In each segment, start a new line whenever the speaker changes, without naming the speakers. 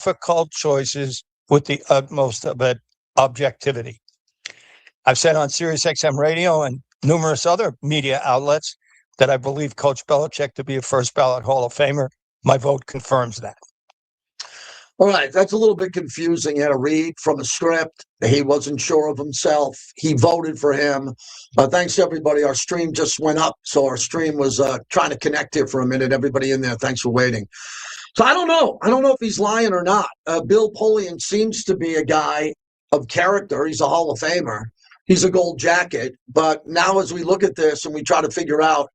difficult choices with the utmost of objectivity. I've said on Sirius XM radio and numerous other media outlets that I believe Coach Belichick to be a first ballot Hall of Famer. My vote confirms that.
All right, that's a little bit confusing. He had to read from a script. He wasn't sure of himself. He voted for him. Thanks to everybody. Our stream just went up, so our stream was trying to connect here for a minute. Everybody in there, thanks for waiting. So I don't know. I don't know if he's lying or not. Bill Polian seems to be a guy of character. He's a Hall of Famer. He's a gold jacket. But now as we look at this and we try to figure out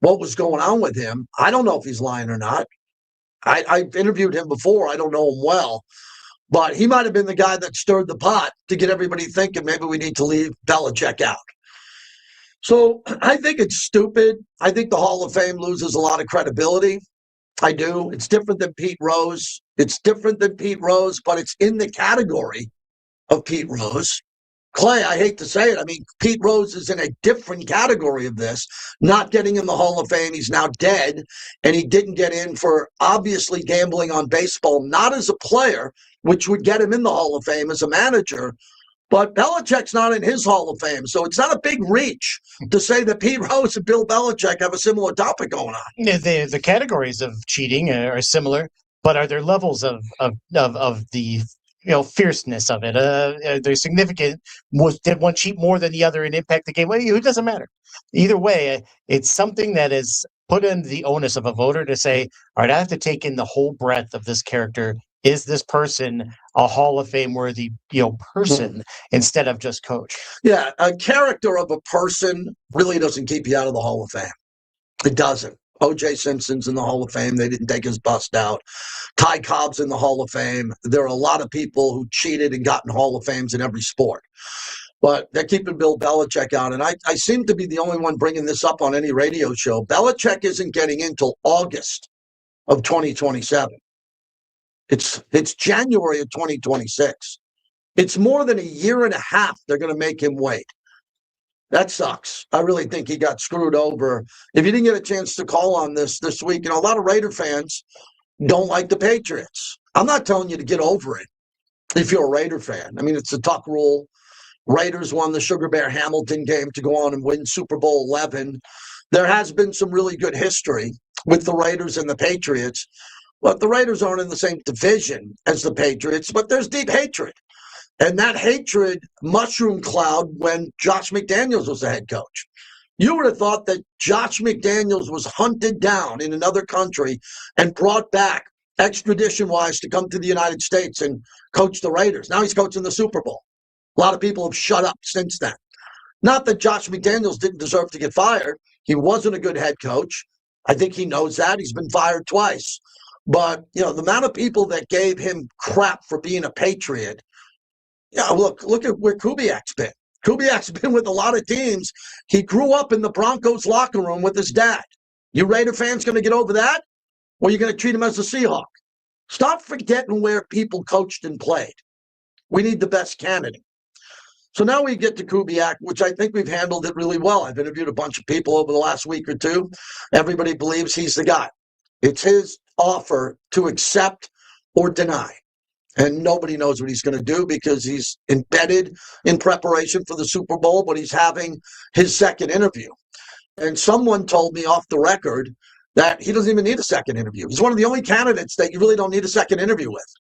what was going on with him, I don't know if he's lying or not. I've interviewed him before. I don't know him well. But he might have been the guy that stirred the pot to get everybody thinking maybe we need to leave Belichick out. So I think it's stupid. I think the Hall of Fame loses a lot of credibility. I do. It's different than Pete Rose. But it's in the category of Pete Rose. Clay, I hate to say it. I mean, Pete Rose is in a different category of this, not getting in the Hall of Fame. He's now dead, and he didn't get in for obviously gambling on baseball, not as a player, which would get him in the Hall of Fame as a manager. But Belichick's not in his Hall of Fame, so it's not a big reach to say that Pete Rose and Bill Belichick have a similar topic going on.
The categories of cheating are similar, but are there levels of the fierceness of it? They're significant. Did one cheat more than the other and impact the game? Well, it doesn't matter. Either way, it's something that is put in the onus of a voter to say, all right, I have to take in the whole breadth of this character. Is this person a Hall of Fame worthy person instead of just coach? Yeah,
a character of a person really doesn't keep you out of the Hall of Fame. It doesn't. O.J. Simpson's in the Hall of Fame. They didn't take his bust out. Ty Cobb's in the Hall of Fame. There are a lot of people who cheated and got in Hall of Fames in every sport. But they're keeping Bill Belichick out. And I seem to be the only one bringing this up on any radio show. Belichick isn't getting in until August of 2027. It's January of 2026. It's more than a year and a half they're going to make him wait. That sucks. I really think he got screwed over. If you didn't get a chance to call on this week, a lot of Raider fans don't like the Patriots. I'm not telling you to get over it if you're a Raider fan. I mean, it's a Tuck rule. Raiders won the Sugar Bear Hamilton game to go on and win Super Bowl 11. There has been some really good history with the Raiders and the Patriots, but the Raiders aren't in the same division as the Patriots, but there's deep hatred. And that hatred mushroom cloud when Josh McDaniels was the head coach. You would have thought that Josh McDaniels was hunted down in another country and brought back extradition-wise to come to the United States and coach the Raiders. Now he's coaching the Super Bowl. A lot of people have shut up since then. Not that Josh McDaniels didn't deserve to get fired. He wasn't a good head coach. I think he knows that. He's been fired twice. But, the amount of people that gave him crap for being a Patriot. Yeah, look at where Kubiak's been. Kubiak's been with a lot of teams. He grew up in the Broncos locker room with his dad. You Raider fans going to get over that? Or are you going to treat him as a Seahawk? Stop forgetting where people coached and played. We need the best candidate. So now we get to Kubiak, which I think we've handled it really well. I've interviewed a bunch of people over the last week or two. Everybody believes he's the guy. It's his offer to accept or deny. And nobody knows what he's going to do because he's embedded in preparation for the Super Bowl, but he's having his second interview. And someone told me off the record that he doesn't even need a second interview. He's one of the only candidates that you really don't need a second interview with.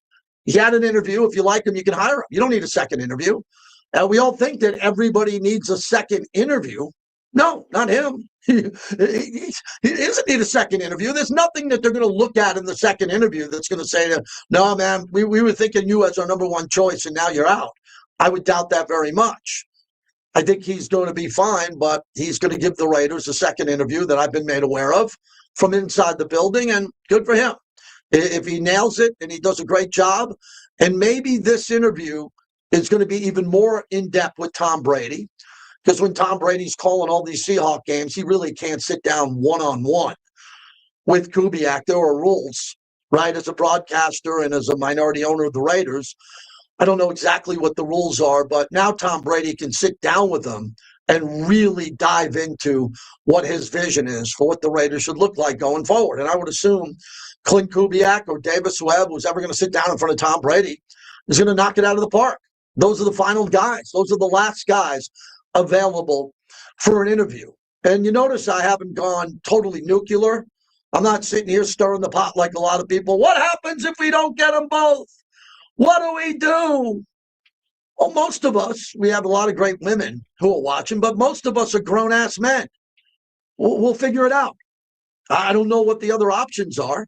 He had an interview. If you like him, you can hire him. You don't need a second interview. We all think that everybody needs a second interview. No, not him. He doesn't need a second interview. There's nothing that they're going to look at in the second interview that's going to say, no, man, we were thinking you as our number one choice, and now you're out. I would doubt that very much. I think he's going to be fine, but he's going to give the Raiders a second interview that I've been made aware of from inside the building, and good for him. If he nails it and he does a great job, and maybe this interview is going to be even more in-depth with Tom Brady, because when Tom Brady's calling all these Seahawk games, he really can't sit down one-on-one with Kubiak. There are rules, right? As a broadcaster and as a minority owner of the Raiders, I don't know exactly what the rules are, but now Tom Brady can sit down with them and really dive into what his vision is for what the Raiders should look like going forward. And I would assume Clint Kubiak or Davis Webb, who's ever going to sit down in front of Tom Brady, is going to knock it out of the park. Those are the final guys. Those are the last guys available for an interview. And you notice I haven't gone totally nuclear. I'm not sitting here stirring the pot like a lot of people. What happens if we don't get them both? What do we do? Well, most of us, we have a lot of great women who are watching, but most of us are grown-ass men. We'll figure it out. I don't know what the other options are.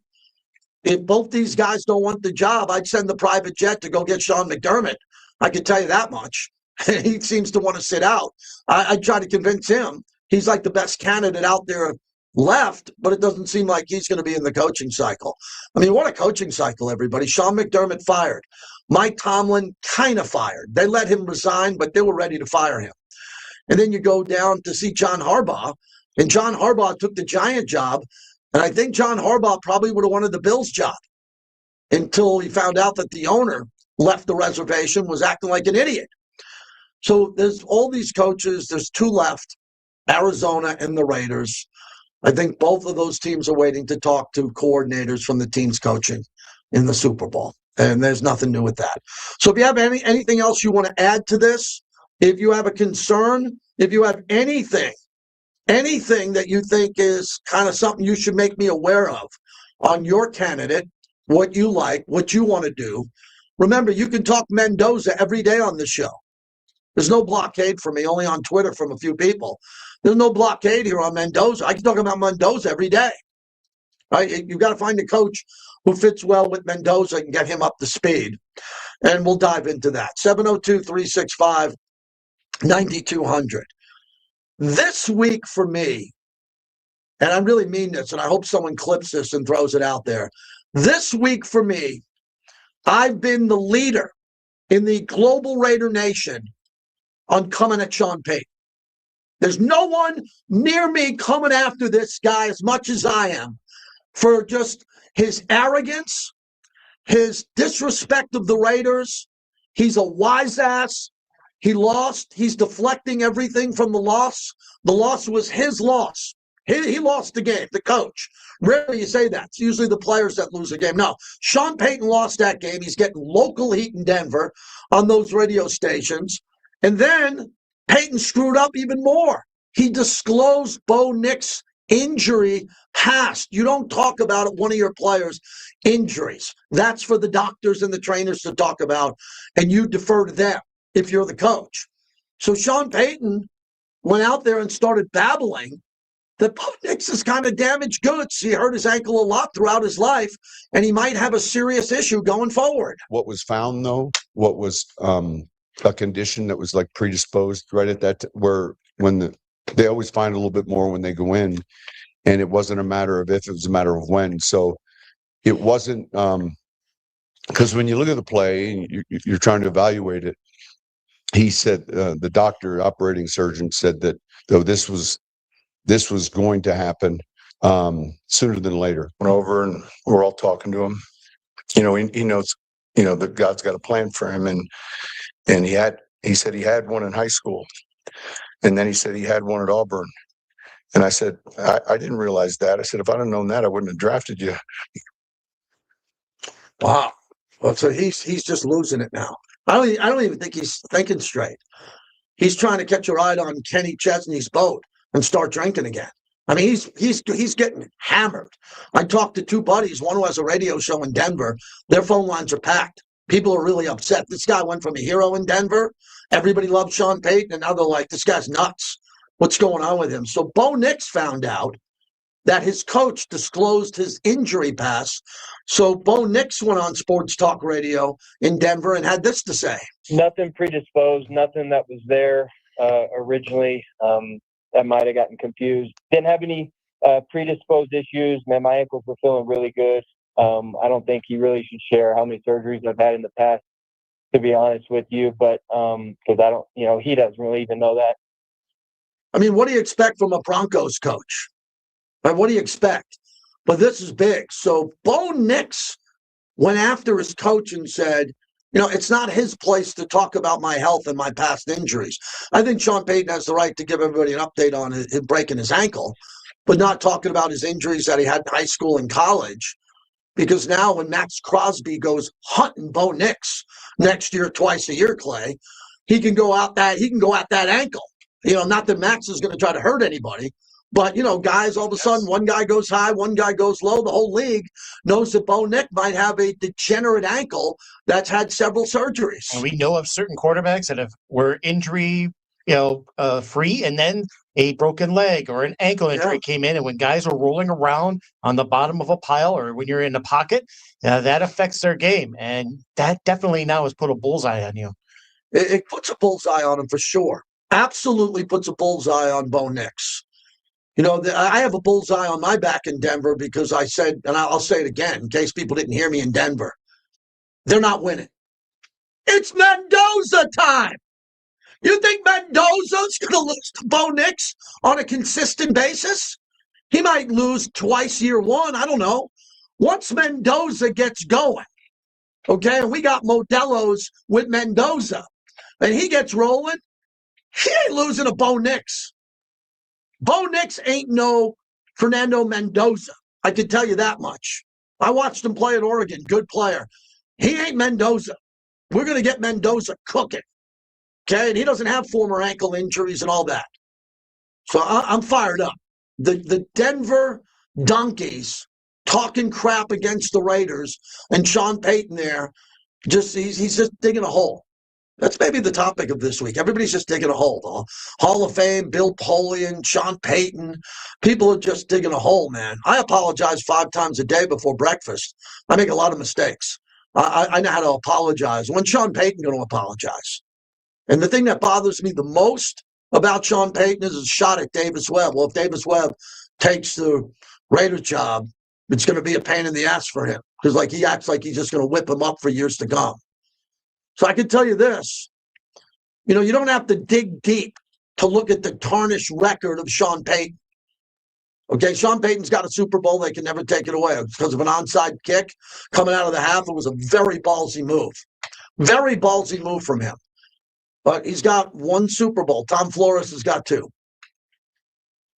If both these guys don't want the job, I'd send the private jet to go get Sean McDermott. I can tell you that much. He seems to want to sit out. I'd try to convince him. He's like the best candidate out there left, but it doesn't seem like he's going to be in the coaching cycle. I mean, what a coaching cycle, everybody. Sean McDermott fired. Mike Tomlin kind of fired. They let him resign, but they were ready to fire him. And then you go down to see John Harbaugh, and John Harbaugh took the Giant job, and I think John Harbaugh probably would have wanted the Bills job until he found out that the owner left the reservation, was acting like an idiot. So there's all these coaches. There's two left, Arizona and the Raiders. I think both of those teams are waiting to talk to coordinators from the teams coaching in the Super Bowl. And there's nothing new with that. So if you have anything else you want to add to this, if you have a concern, if you have anything that you think is kind of something you should make me aware of on your candidate, what you like, what you want to do, remember, you can talk Mendoza every day on the show. There's no blockade for me, only on Twitter from a few people. There's no blockade here on Mendoza. I can talk about Mendoza every day. Right? You've got to find a coach who fits well with Mendoza and get him up to speed. And we'll dive into that. 702-365-9200. This week for me, and I really mean this, and I hope someone clips this and throws it out there. This week for me, I've been the leader in the global Raider Nation on coming at Sean Payton. There's no one near me coming after this guy as much as I am for just his arrogance, his disrespect of the Raiders. He's a wise ass. He lost. He's deflecting everything from the loss. The loss was his loss. He lost the game, the coach. Rarely you say that. It's usually the players that lose the game. No, Sean Payton lost that game. He's getting local heat in Denver on those radio stations. And then Payton screwed up even more. He disclosed Bo Nix's injury past. You don't talk about it, one of your players' injuries. That's for the doctors and the trainers to talk about, and you defer to them if you're the coach. So Sean Payton went out there and started babbling that Bo Nix is kind of damaged goods. He hurt his ankle a lot throughout his life, and he might have a serious issue going forward.
What was found, though, what was a condition that was like predisposed right at that, when they always find a little bit more when they go in, and it wasn't a matter of if, it was a matter of when. So it wasn't, because when you look at the play and you're trying to evaluate it, he said, the doctor, operating surgeon said that though this was going to happen sooner than later. Went over and we're all talking to him. He knows, that God's got a plan for him, and he said he had one in high school, and then he said he had one at Auburn. And I said, I didn't realize that. I said, if I'd have known that, I wouldn't have drafted you.
Wow. Well, so he's just losing it now. I don't even think he's thinking straight. He's trying to catch a ride on Kenny Chesney's boat and start drinking again. I mean, he's getting hammered. I talked to two buddies, one who has a radio show in Denver. Their phone lines are packed. People are really upset. This guy went from a hero in Denver. Everybody loved Sean Payton, and now they're like, this guy's nuts. What's going on with him? So Bo Nix found out that his coach disclosed his injury past. So Bo Nix went on sports talk radio in Denver and had this to say.
Nothing predisposed, nothing that was there originally that might have gotten confused. Didn't have any predisposed issues. Man, my ankles were feeling really good. I don't think he really should share how many surgeries I've had in the past, to be honest with you, but because I don't, he doesn't really even know that.
I mean, what do you expect from a Broncos coach? Right? What do you expect? But this is big. So Bo Nix went after his coach and said, It's not his place to talk about my health and my past injuries. I think Sean Payton has the right to give everybody an update on him breaking his ankle, but not talking about his injuries that he had in high school and college. Because now when Max Crosby goes hunting Bo Nix next year, twice a year, Clay, he can go at that ankle. Not that Max is going to try to hurt anybody, but guys, all of a sudden, one guy goes high, one guy goes low. The whole league knows that Bo Nix might have a degenerate ankle that's had several surgeries.
And we know of certain quarterbacks that were injury, free, and then a broken leg or an ankle injury came in. And when guys are rolling around on the bottom of a pile or when you're in the pocket, that affects their game. And that definitely now has put a bullseye on you.
It puts a bullseye on him for sure. Absolutely puts a bullseye on Bo Nix. I have a bullseye on my back in Denver because I said, and I'll say it again in case people didn't hear me in Denver, they're not winning. It's Mendoza time. You think Mendoza's going to lose to Bo Nix on a consistent basis? He might lose twice year one. I don't know. Once Mendoza gets going, okay, and we got Modelo's with Mendoza, and he gets rolling, he ain't losing to Bo Nix. Bo Nix ain't no Fernando Mendoza. I can tell you that much. I watched him play at Oregon. Good player. He ain't Mendoza. We're going to get Mendoza cooking. Okay, and he doesn't have former ankle injuries and all that. So I'm fired up. The Denver Donkeys talking crap against the Raiders and Sean Payton there, he's just digging a hole. That's maybe the topic of this week. Everybody's just digging a hole. The Hall of Fame, Bill Polian, Sean Payton. People are just digging a hole, man. I apologize 5 times a day before breakfast. I make a lot of mistakes. I know how to apologize. When Sean Payton going to apologize? And the thing that bothers me the most about Sean Payton is a shot at Davis Webb. Well, if Davis Webb takes the Raiders job, it's going to be a pain in the ass for him because he acts like he's just going to whip him up for years to come. So I can tell you this, you don't have to dig deep to look at the tarnished record of Sean Payton. Okay, Sean Payton's got a Super Bowl. They can never take it away because of an onside kick coming out of the half. It was a very ballsy move. Very ballsy move from him. But he's got 1 Super Bowl. Tom Flores has got 2.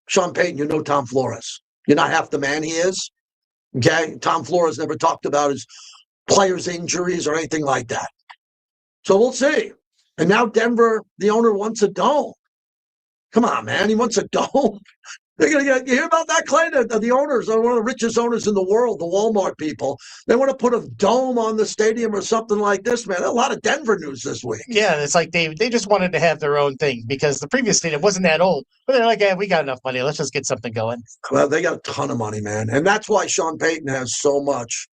Sean Payton, you know Tom Flores. You're not half the man he is. Okay? Tom Flores never talked about his players' injuries or anything like that. So we'll see. And now Denver, the owner wants a dome. Come on, man. He wants a dome. You hear about that, Clay? The owners are one of the richest owners in the world, the Walmart people. They want to put a dome on the stadium or something like this, man. A lot of Denver news this week.
Yeah, it's like they just wanted to have their own thing because the previous stadium wasn't that old. But they're like, we got enough money. Let's just get something going.
Well, they got a ton of money, man. And that's why Sean Payton has so much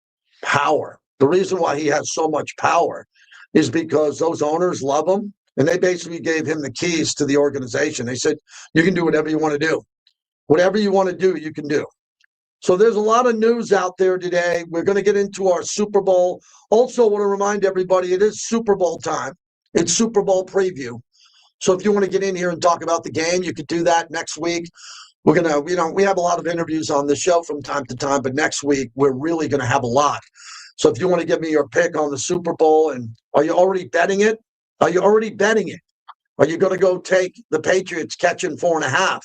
power. The reason why he has so much power is because those owners love him. And they basically gave him the keys to the organization. They said, you can do whatever you want to do. Whatever you want to do, you can do. So there's a lot of news out there today. We're going to get into our Super Bowl. Also, want to remind everybody, it is Super Bowl time. It's Super Bowl preview. So if you want to get in here and talk about the game, you could do that next week. We're going to, we have a lot of interviews on the show from time to time, but next week, we're really going to have a lot. So if you want to give me your pick on the Super Bowl, and are you already betting it? Are you already betting it? Are you going to go take the Patriots catching 4.5?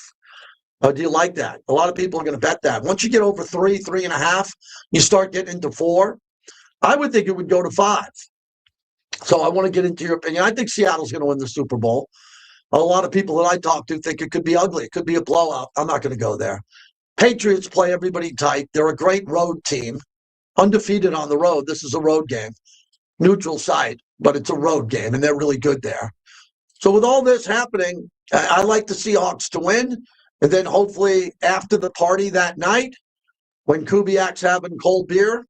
Do you like that? A lot of people are going to bet that. Once you get over 3.5, you start getting into 4. I would think it would go to 5. So I want to get into your opinion. I think Seattle's going to win the Super Bowl. A lot of people that I talk to think it could be ugly. It could be a blowout. I'm not going to go there. Patriots play everybody tight. They're a great road team. Undefeated on the road. This is a road game. Neutral site, but it's a road game, and they're really good there. So with all this happening, I like the Seahawks to win. And then hopefully after the party that night, when Kubiak's having cold beer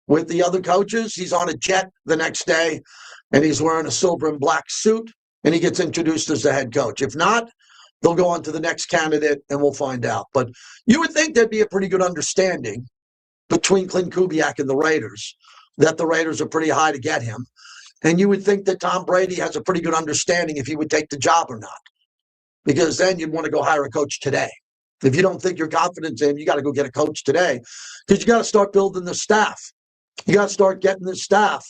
with the other coaches, he's on a jet the next day, and he's wearing a silver and black suit, and he gets introduced as the head coach. If not, they'll go on to the next candidate, and we'll find out. But you would think there'd be a pretty good understanding between Clint Kubiak and the Raiders, that the Raiders are pretty high to get him. And you would think that Tom Brady has a pretty good understanding if he would take the job or not. Because then you'd want to go hire a coach today. If you don't think you're confident in him, you got to go get a coach today. Because you got to start building the staff. You got to start getting the staff.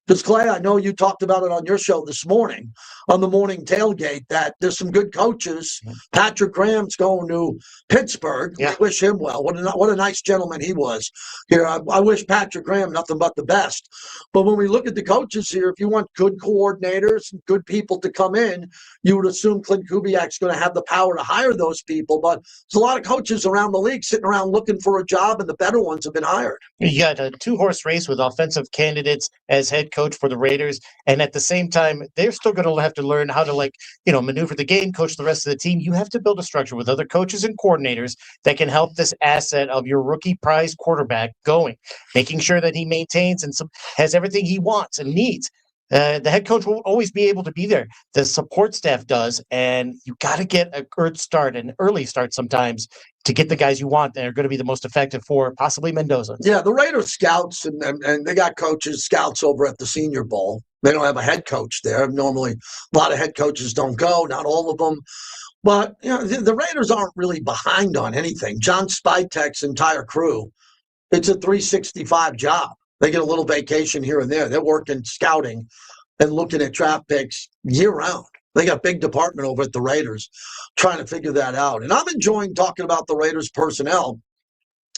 Because, Clay, I know you talked about it on your show this morning, on the morning tailgate, that there's some good coaches. Patrick Graham's going to Pittsburgh.
Yeah.
We wish him well. What a nice gentleman he was. Here, I wish Patrick Graham nothing but the best. But when we look at the coaches here, if you want good coordinators, good people to come in, you would assume Clint Kubiak's going to have the power to hire those people. But there's a lot of coaches around the league sitting around looking for a job, and the better ones have been hired.
You got a two-horse race with offensive candidates as head coach for the Raiders, and at the same time, they're still going to have to learn how to maneuver the game, coach the rest of the team. You have to build a structure with other coaches and coordinators that can help this asset of your rookie prize quarterback going, making sure that he maintains and has everything he wants and needs. The head coach won't always be able to be there. The support staff does, and you got to get an early start sometimes to get the guys you want that are going to be the most effective for possibly Mendoza.
Yeah, the Raiders scouts, and they got coaches, scouts over at the Senior Bowl. They don't have a head coach there. Normally, a lot of head coaches don't go, not all of them. But the Raiders aren't really behind on anything. John Spytek's entire crew, it's a 365 job. They get a little vacation here and there. They're working scouting and looking at draft picks year round. They got a big department over at the Raiders trying to figure that out. And I'm enjoying talking about the Raiders personnel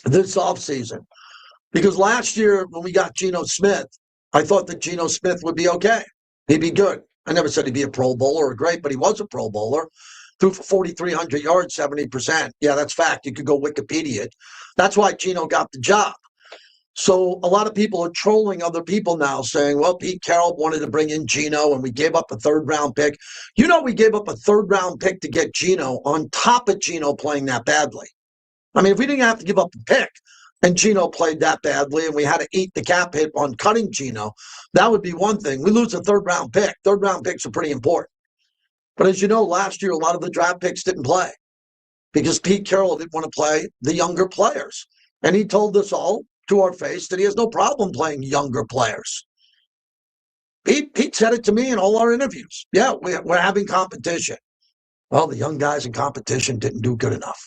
this offseason because last year when we got Geno Smith, I thought that Geno Smith would be okay. He'd be good. I never said he'd be a Pro Bowler or great, but he was a Pro Bowler. Threw for 4,300 yards, 70%. Yeah, that's fact. You could go Wikipedia it. That's why Geno got the job. So a lot of people are trolling other people now saying, well, Pete Carroll wanted to bring in Geno and we gave up a third-round pick. We gave up a third-round pick to get Geno on top of Geno playing that badly. I mean, if we didn't have to give up a pick and Geno played that badly and we had to eat the cap hit on cutting Geno, that would be one thing. We lose a third-round pick. Third-round picks are pretty important. But as you know, last year, a lot of the draft picks didn't play because Pete Carroll didn't want to play the younger players. And he told us all to our face that he has no problem playing younger players. Pete said it to me in all our interviews. Yeah, we're having competition. Well, the young guys in competition didn't do good enough.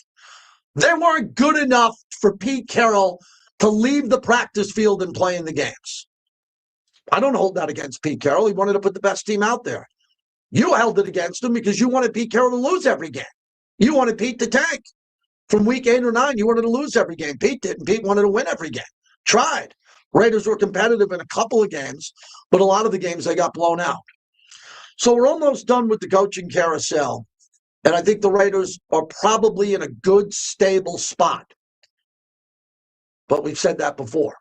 They weren't good enough for Pete Carroll to leave the practice field and play in the games. I don't hold that against Pete Carroll. He wanted to put the best team out there. You held it against him because you wanted Pete Carroll to lose every game. You wanted Pete to tank. From week 8 or 9, you wanted to lose every game. Pete didn't. Pete wanted to win every game. Tried. Raiders were competitive in a couple of games, but a lot of the games they got blown out. So we're almost done with the coaching carousel, and I think the Raiders are probably in a good, stable spot. But we've said that before.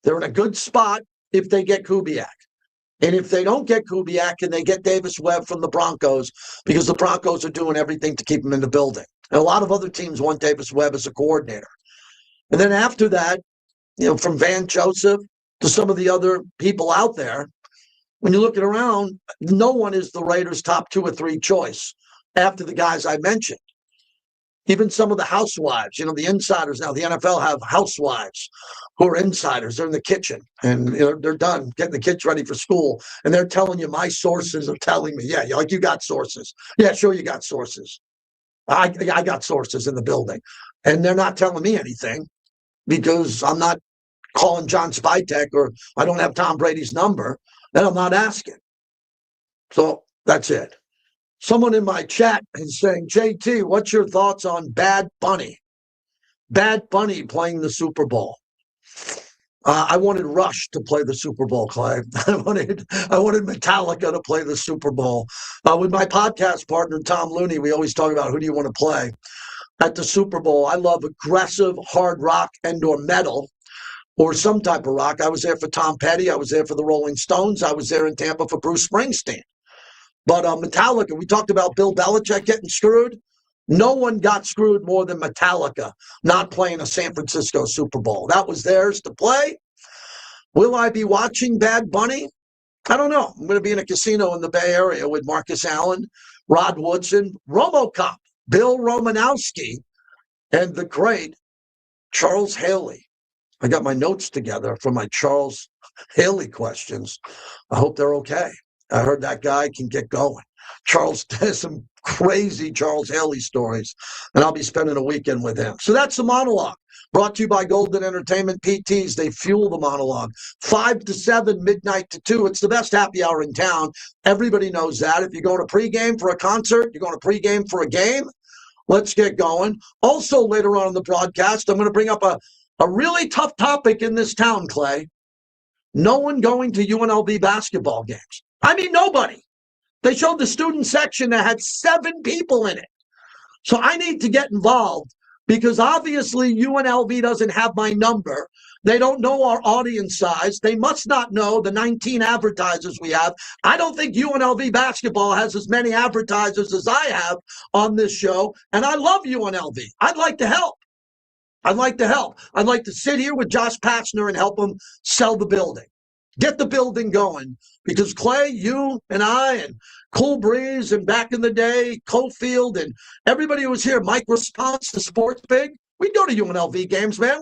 They're in a good spot if they get Kubiak. And if they don't get Kubiak and they get Davis Webb from the Broncos, because the Broncos are doing everything to keep him in the building. And a lot of other teams want Davis Webb as a coordinator. And then after that, from Van Joseph to some of the other people out there, when you're looking around, no one is the Raiders' top 2 or 3 choice after the guys I mentioned. Even some of the housewives, the insiders now, the NFL have housewives who are insiders. They're in the kitchen and they're done getting the kids ready for school. And they're telling you, my sources are telling me, yeah, you got sources. Yeah, sure, you got sources. I got sources in the building. And they're not telling me anything because I'm not calling John Spytek or I don't have Tom Brady's number. And I'm not asking. So that's it. Someone in my chat is saying, JT, what's your thoughts on Bad Bunny? Bad Bunny playing the Super Bowl. I wanted Rush to play the Super Bowl, Clay. I wanted Metallica to play the Super Bowl. With my podcast partner, Tom Looney, we always talk about who do you want to play at the Super Bowl. I love aggressive, hard rock and or metal or some type of rock. I was there for Tom Petty. I was there for the Rolling Stones. I was there in Tampa for Bruce Springsteen. But Metallica, we talked about Bill Belichick getting screwed. No one got screwed more than Metallica not playing a San Francisco Super Bowl. That was theirs to play. Will I be watching Bad Bunny? I don't know. I'm going to be in a casino in the Bay Area with Marcus Allen, Rod Woodson, RomoCop, Bill Romanowski, and the great Charles Haley. I got my notes together for my Charles Haley questions. I hope they're okay. I heard that guy can get going. Charles has some crazy Charles Haley stories, and I'll be spending a weekend with him. So that's the monologue. Brought to you by Golden Entertainment PTs. They fuel the monologue. 5 to 7, midnight to 2. It's the best happy hour in town. Everybody knows that. If you're going to pregame for a concert, you're going to pregame for a game, let's get going. Also, later on in the broadcast, I'm going to bring up a really tough topic in this town, Clay. No one going to UNLV basketball games. I mean, nobody. They showed the student section that had 7 people in it. So I need to get involved because obviously UNLV doesn't have my number. They don't know our audience size. They must not know the 19 advertisers we have. I don't think UNLV basketball has as many advertisers as I have on this show. And I love UNLV. I'd like to help. I'd like to sit here with Josh Pachner and help him sell the building. Get the building going. Because Clay, you and I and Cool Breeze and back in the day, Cofield and everybody who was here, Mike Response, the Sports Big, we'd go to UNLV games, man.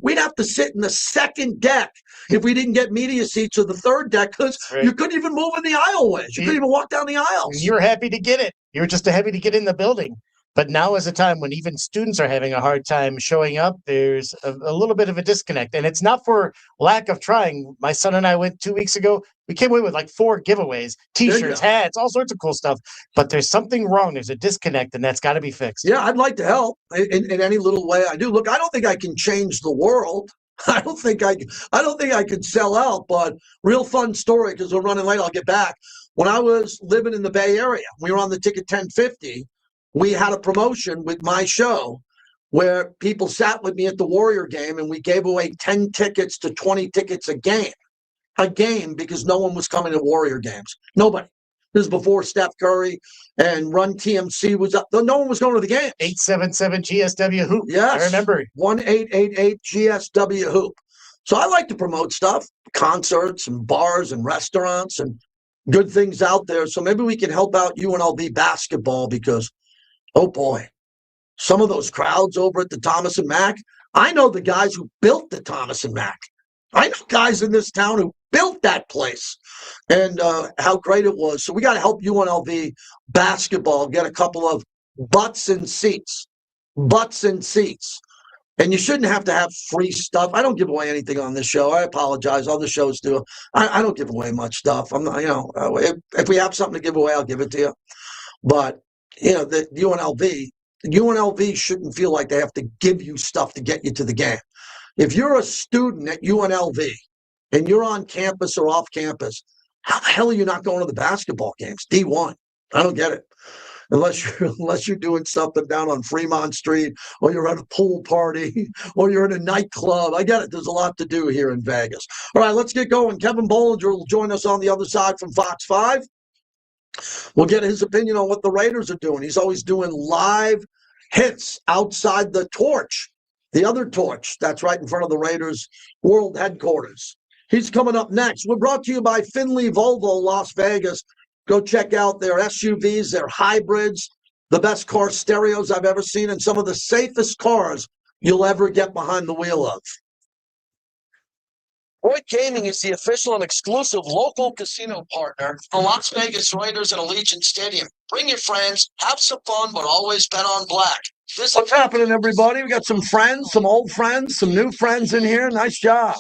We'd have to sit in the second deck if we didn't get media seats or the third deck because you couldn't even move in the aisleways. You couldn't even walk down the aisles.
You were happy to get it. You were just happy to get in the building. But now is a time when even students are having a hard time showing up. There's a little bit of a disconnect. And it's not for lack of trying. My son and I went 2 weeks ago. We came away with like 4 giveaways, T-shirts, hats, all sorts of cool stuff. But there's something wrong. There's a disconnect, and that's got to be fixed.
Yeah, I'd like to help in any little way I do. Look, I don't think I can change the world. I don't think I could sell out, but real fun story because we're running late. I'll get back. When I was living in the Bay Area, we were on the ticket 1050. We had a promotion with my show where people sat with me at the Warrior game and we gave away 10 tickets to 20 tickets a game because no one was coming to Warrior games. Nobody. This is before Steph Curry and Run TMC was up. No one was going to the game.
877 GSW Hoop.
Yes.
I remember.
1888 GSW Hoop. So I like to promote stuff, concerts and bars and restaurants and good things out there. So maybe we can help out UNLV basketball because oh, boy, some of those crowds over at the Thomas and Mack, I know the guys who built the Thomas and Mack. I know guys in this town who built that place and how great it was. So we got to help UNLV basketball get a couple of butts in seats. And you shouldn't have to have free stuff. I don't give away anything on this show. I apologize. Other shows do. I don't give away much stuff. I'm not, if we have something to give away, I'll give it to you. But the UNLV shouldn't feel like they have to give you stuff to get you to the game. If you're a student at UNLV and you're on campus or off campus, how the hell are you not going to the basketball games? D1. I don't get it. Unless you're doing something down on Fremont Street or you're at a pool party or you're in a nightclub. I get it. There's a lot to do here in Vegas. All right, let's get going. Kevin Bollinger will join us on the other side from Fox 5. We'll get his opinion on what the Raiders are doing. He's always doing live hits outside the torch, the other torch that's right in front of the Raiders world headquarters. He's coming up next. We're brought to you by Finley Volvo Las Vegas. Go check out their SUVs, their hybrids, the best car stereos I've ever seen, and some of the safest cars you'll ever get behind the wheel of.
Boyd Gaming is the official and exclusive local casino partner for Las Vegas Raiders at Allegiant Stadium. Bring your friends, have some fun, but always bet on black.
What's happening, everybody? We got some friends, some old friends, some new friends in here. Nice job.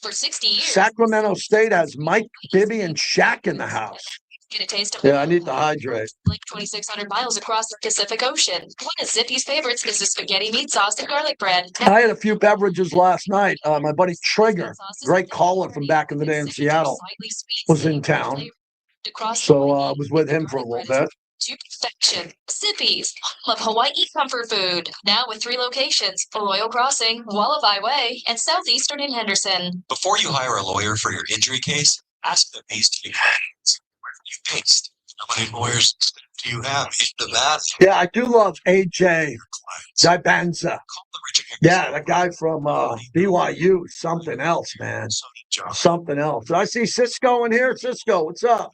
For 60 years.
Sacramento State has Mike, Bibby, and Shaq in the house.
Get a taste of
I need to hydrate.
like 2,600 miles across the Pacific Ocean. One of Zippy's favorites is the spaghetti meat sauce and garlic bread.
I had a few beverages last night. My buddy Trigger, great caller from back in the day in Seattle, was in town. So I was with him for a little bit.
To perfection. Zippy's, home of Hawaii comfort food. Now with 3 locations: Arroyo Crossing, Wallaby Way, and Southeastern in Henderson.
Before you hire a lawyer for your injury case, ask the pastry friends where you paste. How many lawyers do you have in the bath?
Yeah, I do love AJ Dibanza. Yeah, the guy from BYU, something else, man. Something else. I see Cisco in here. Cisco, what's up?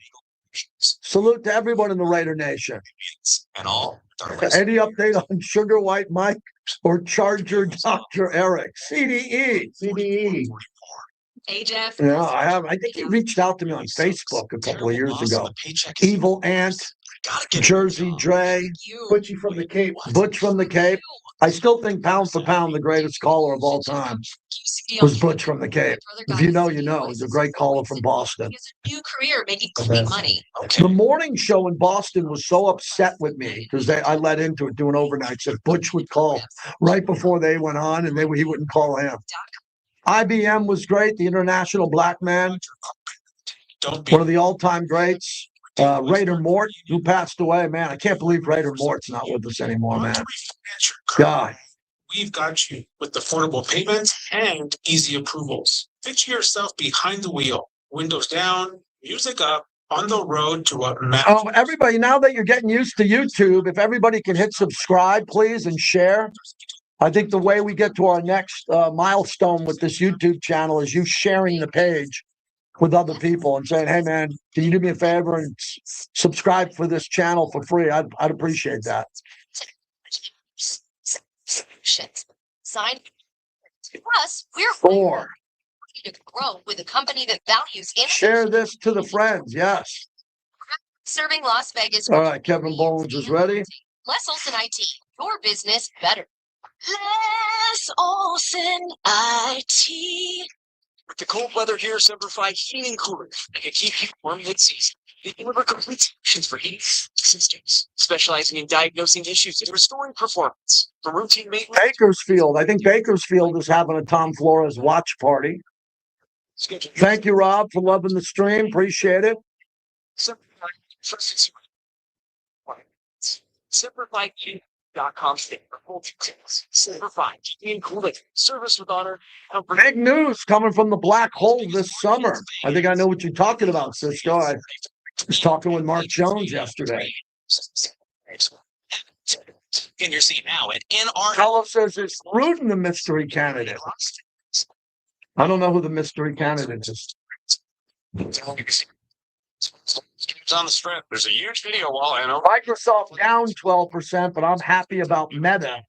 Salute to everyone in the Raider Nation.
And all.
Any update on Sugar White Mike or Charger Dr. Eric? CDE.
Hey, Jeff.
Yeah, I have. I think he reached out to me on Facebook a couple of years ago. Evil Ant, Jersey Dre, Butchie from the Cape. Butch from the Cape. I still think pound for pound, the greatest caller of all time was Butch from the Cape. If you know, you know. He's a great caller from Boston.
New career making clean money.
The morning show in Boston was so upset with me because I let into it doing overnights that Butch would call right before they went on, and he wouldn't call him. IBM was great. The International Black Man, one of the all-time greats. Raider Mort, who passed away. Man, I can't believe Raider Mort's not with us anymore, man. God.
We've got you with affordable payments and easy approvals. Picture yourself behind the wheel, windows down, music up, on the road to a mountain.
Oh, everybody, now that you're getting used to YouTube, if everybody can hit subscribe, please, and share. I think the way we get to our next milestone with this YouTube channel is you sharing the page with other people and saying, hey, man, can you do me a favor and subscribe for this channel for free? I'd appreciate that.
Sign. Plus, we're
4.
to grow with a company that values
Share this to the friends. Yes.
serving Las Vegas.
All right, Kevin Bones is ready.
Les Olson IT, your business better. Les Olson IT.
With the cold weather here, Simplify Heating Coolers can keep you warm mid-season. They deliver complete solutions for heating systems, specializing in diagnosing issues and restoring performance from routine maintenance.
Bakersfield. I think Bakersfield is having a Tom Flores watch party. Thank you, Rob, for loving the stream. Appreciate it.
SimplifyHeating.com for full details. Simplify Heating and Cooling, service with honor.
Big news coming from the black hole this summer. I think I know what you're talking about, Cisco. I was talking with Mark Jones yesterday.
In your seat now at NR.
Hello says it's Rudin, the mystery candidate. I don't know who the mystery candidate is.
It's on the strip. There's a huge video wall. I know.
Microsoft down 12%, but I'm happy about Meta.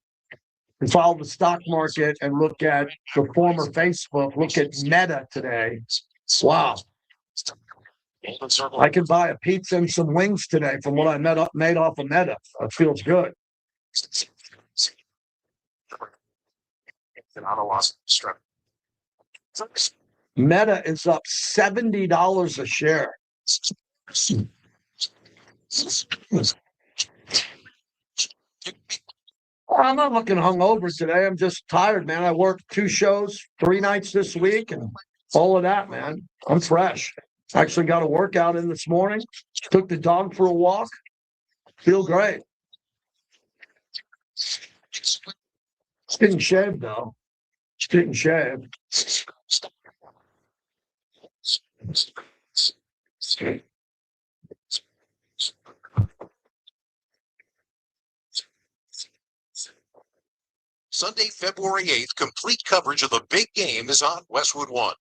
We follow the stock market and look at the former Facebook. Look at Meta today. Wow. I can buy a pizza and some wings today from what I made off of Meta. That feels good. Meta is up $70 a share. I'm not looking hungover today. I'm just tired, man. I worked 2 shows, 3 nights this week, and all of that, man. I'm fresh. Actually got a workout in this morning. Took the dog for a walk. Feel great. Didn't shave, though. Didn't shave.
Sunday, February 8th, complete coverage of the big game is on Westwood One.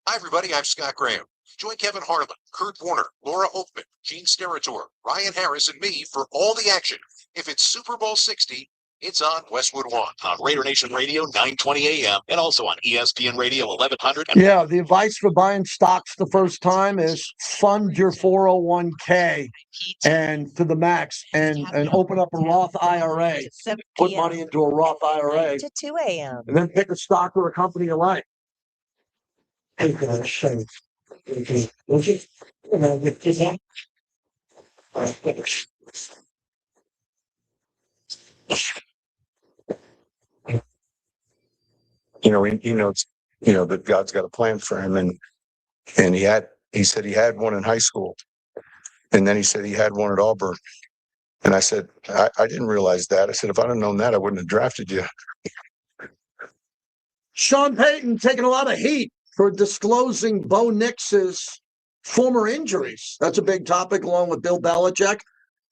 Hi, everybody. I'm Scott Graham. Join Kevin Harlan, Kurt Warner, Laura Oakman, Gene Steratore, Ryan Harris, and me for all the action. If it's Super Bowl 60, it's on Westwood One.
On Raider Nation Radio, 920 AM, and also on ESPN Radio, 1100.
Yeah, the advice for buying stocks the first time is fund your 401k and to the max and open up a Roth IRA. Put money into a Roth IRA.
To 2 a.m.
And then pick a stock or a company you like.
He knows, that God's got a plan for him. And he said he had one in high school. And then he said he had one at Auburn. And I said, I didn't realize that. I said, if I'd have known that, I wouldn't have drafted you.
Sean Payton taking a lot of heat for disclosing Bo Nix's former injuries. That's a big topic, along with Bill Belichick.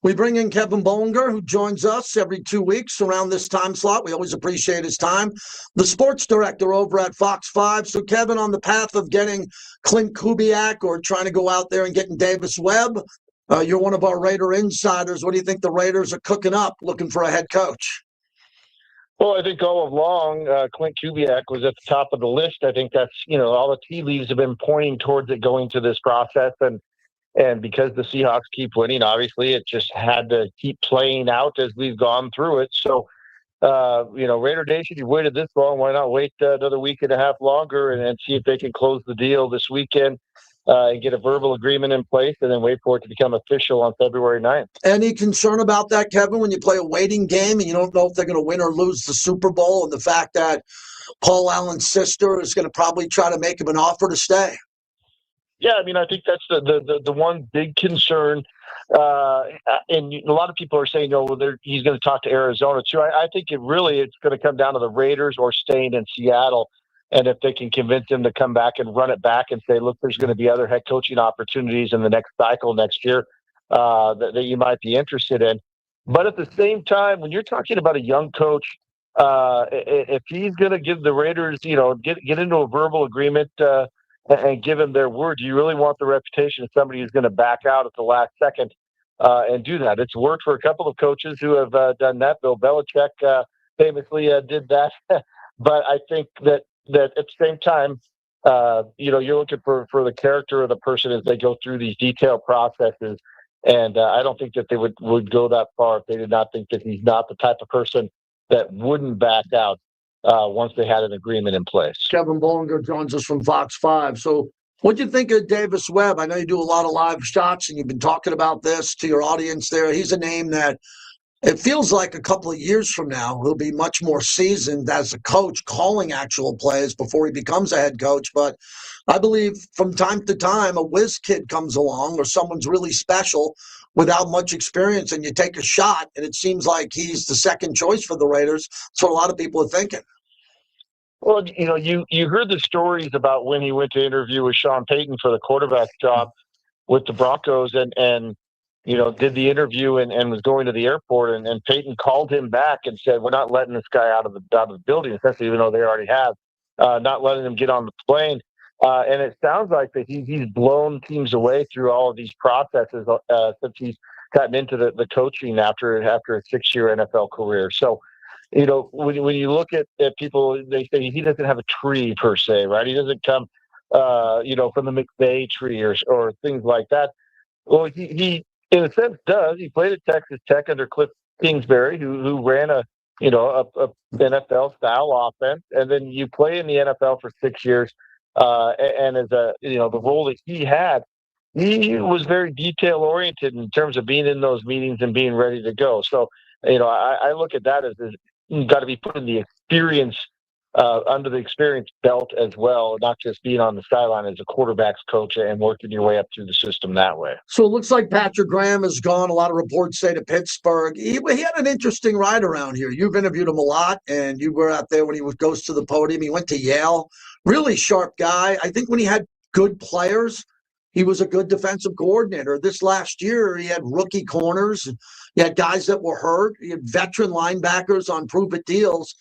We bring in Kevin Bollinger, who joins us every 2 weeks around this time slot. We always appreciate his time. The sports director over at Fox 5. So, Kevin, on the path of getting Clint Kubiak or trying to go out there and getting Davis Webb, you're one of our Raider insiders. What do you think the Raiders are cooking up looking for a head coach?
Well, I think all along, Clint Kubiak was at the top of the list. I think that's, all the tea leaves have been pointing towards it going to this process. And because the Seahawks keep winning, obviously it just had to keep playing out as we've gone through it. So, Raider Nation, you waited this long. Why not wait another week and a half longer and see if they can close the deal this weekend and get a verbal agreement in place and then wait for it to become official on February 9th.
Any concern about that, Kevin, when you play a waiting game and you don't know if they're going to win or lose the Super Bowl, and the fact that Paul Allen's sister is going to probably try to make him an offer to stay?
Yeah, I mean, I think that's the one big concern. And a lot of people are saying, he's going to talk to Arizona too. I think it's going to come down to the Raiders or staying in Seattle. And if they can convince him to come back and run it back and say, look, there's going to be other head coaching opportunities in the next cycle next year that you might be interested in. But at the same time, when you're talking about a young coach, if he's going to give the Raiders, get into a verbal agreement and give them their word, do you really want the reputation of somebody who's going to back out at the last second and do that? It's worked for a couple of coaches who have done that. Bill Belichick famously did that. But I think that at the same time, you're looking for the character of the person as they go through these detailed processes. And I don't think that they would go that far if they did not think that he's not the type of person that wouldn't back out once they had an agreement in place.
Kevin Bollinger joins us from Fox 5. So what do you think of Davis Webb? I know you do a lot of live shots, and you've been talking about this to your audience there. He's a name that it feels like a couple of years from now, he'll be much more seasoned as a coach, calling actual plays before he becomes a head coach. But I believe from time to time, a whiz kid comes along or someone's really special without much experience, and you take a shot, and it seems like he's the second choice for the Raiders. That's what a lot of people are thinking.
Well, you heard the stories about when he went to interview with Sean Payton for the quarterback job with the Broncos and did the interview and was going to the airport and Payton called him back and said, we're not letting this guy out of the building, essentially, even though they already have, not letting him get on the plane. And it sounds like that he's blown teams away through all of these processes since he's gotten into the coaching after a 6-year NFL career. So, when you look at people, they say he doesn't have a tree per se, right? He doesn't come, from the McVay tree or things like that. Well, he in a sense does. He played at Texas Tech under Cliff Kingsbury, who ran a NFL style offense, and then you play in the NFL for 6 years, and as the role that he had, he was very detail oriented in terms of being in those meetings and being ready to go. So, I look at that as you've got to be putting the experience under the experience belt as well, not just being on the sideline as a quarterback's coach and working your way up through the system that way.
So it looks like Patrick Graham has gone. A lot of reports say to Pittsburgh. He had an interesting ride around here. You've interviewed him a lot, and you were out there when he goes to the podium. He went to Yale. Really sharp guy. I think when he had good players, he was a good defensive coordinator. This last year, he had rookie corners. He had guys that were hurt. He had veteran linebackers on prove-it deals.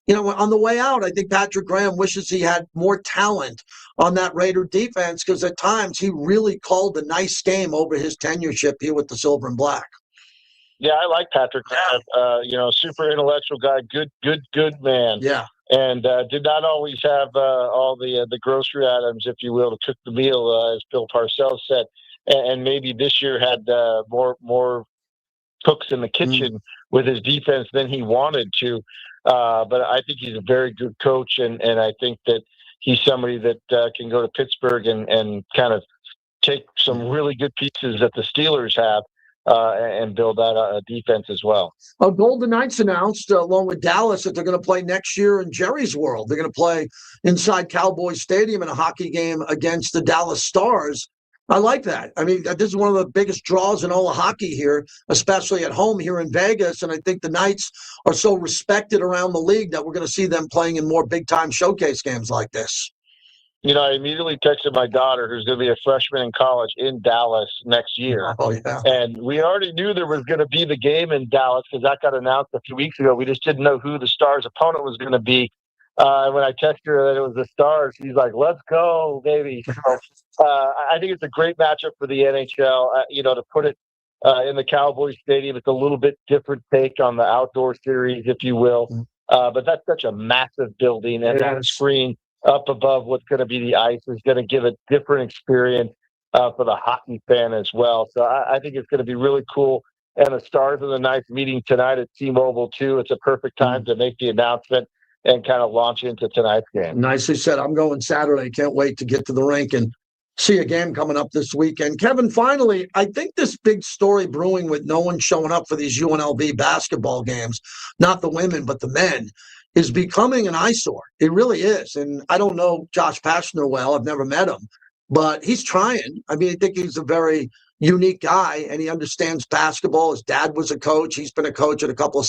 On the way out, I think Patrick Graham wishes he had more talent on that Raider defense because at times he really called a nice game over his tenureship here with the Silver and Black.
Yeah, I like Patrick Graham. Super intellectual guy, good man.
Yeah.
And did not always have all the grocery items, if you will, to cook the meal, as Bill Parcells said. And maybe this year had more cooks in the kitchen with his defense than he wanted to. But I think he's a very good coach, and I think that he's somebody that can go to Pittsburgh and kind of take some really good pieces that the Steelers have and build out a defense as well.
Golden Knights announced, along with Dallas, that they're going to play next year in Jerry's World. They're going to play inside Cowboys Stadium in a hockey game against the Dallas Stars. I like that. I mean, this is one of the biggest draws in all of hockey here, especially at home here in Vegas. And I think the Knights are so respected around the league that we're going to see them playing in more big-time showcase games like this.
I immediately texted my daughter, who's going to be a freshman in college in Dallas next year.
Oh, yeah.
And we already knew there was going to be the game in Dallas because that got announced a few weeks ago. We just didn't know who the Stars' opponent was going to be. When I texted her that it was the Stars, she's like, let's go, baby. So, I think it's a great matchup for the NHL. To put it in the Cowboys Stadium, it's a little bit different take on the outdoor series, if you will. But that's such a massive building, and that screen up above what's going to be the ice is going to give a different experience for the hockey fan as well. So I think it's going to be really cool. And the stars of the night meeting tonight at T-Mobile too. It's a perfect time to make the announcement and kind of launch into tonight's game.
Nicely said. I'm going Saturday. Can't wait to get to the rink and see a game coming up this weekend. Kevin, finally, I think this big story brewing with no one showing up for these UNLV basketball games, not the women, but the men, is becoming an eyesore. It really is. And I don't know Josh Pashner well. I've never met him, but he's trying. I mean, I think he's a very unique guy, and he understands basketball. His dad was a coach. He's been a coach at a couple of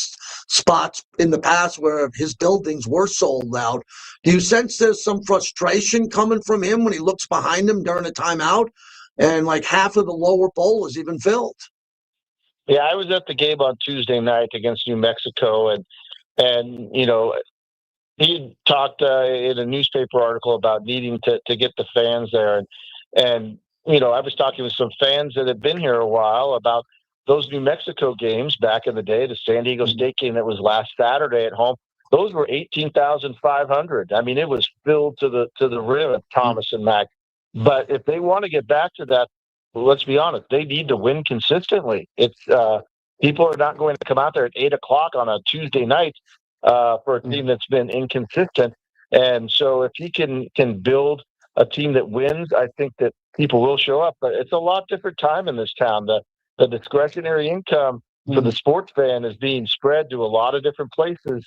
spots in the past where his buildings were sold out. Do you sense there's some frustration coming from him when he looks behind him during a timeout and like half of the lower bowl is even filled?
Yeah, I was at the game on Tuesday night against New Mexico, and you know, he talked in a newspaper article about needing to get the fans there, and you know, I was talking with some fans that had been here a while about those New Mexico games back in the day, the San Diego State game that was last Saturday at home. Those were 18,500. I mean, it was filled to the rim at Thomas and Mack. But if they want to get back to that, well, let's be honest, they need to win consistently. It's people are not going to come out there at 8:00 on a Tuesday night for a team that's been inconsistent. And so if he can build a team that wins, I think that people will show up. But it's a lot different time in this town. The discretionary income for the sports fan is being spread to a lot of different places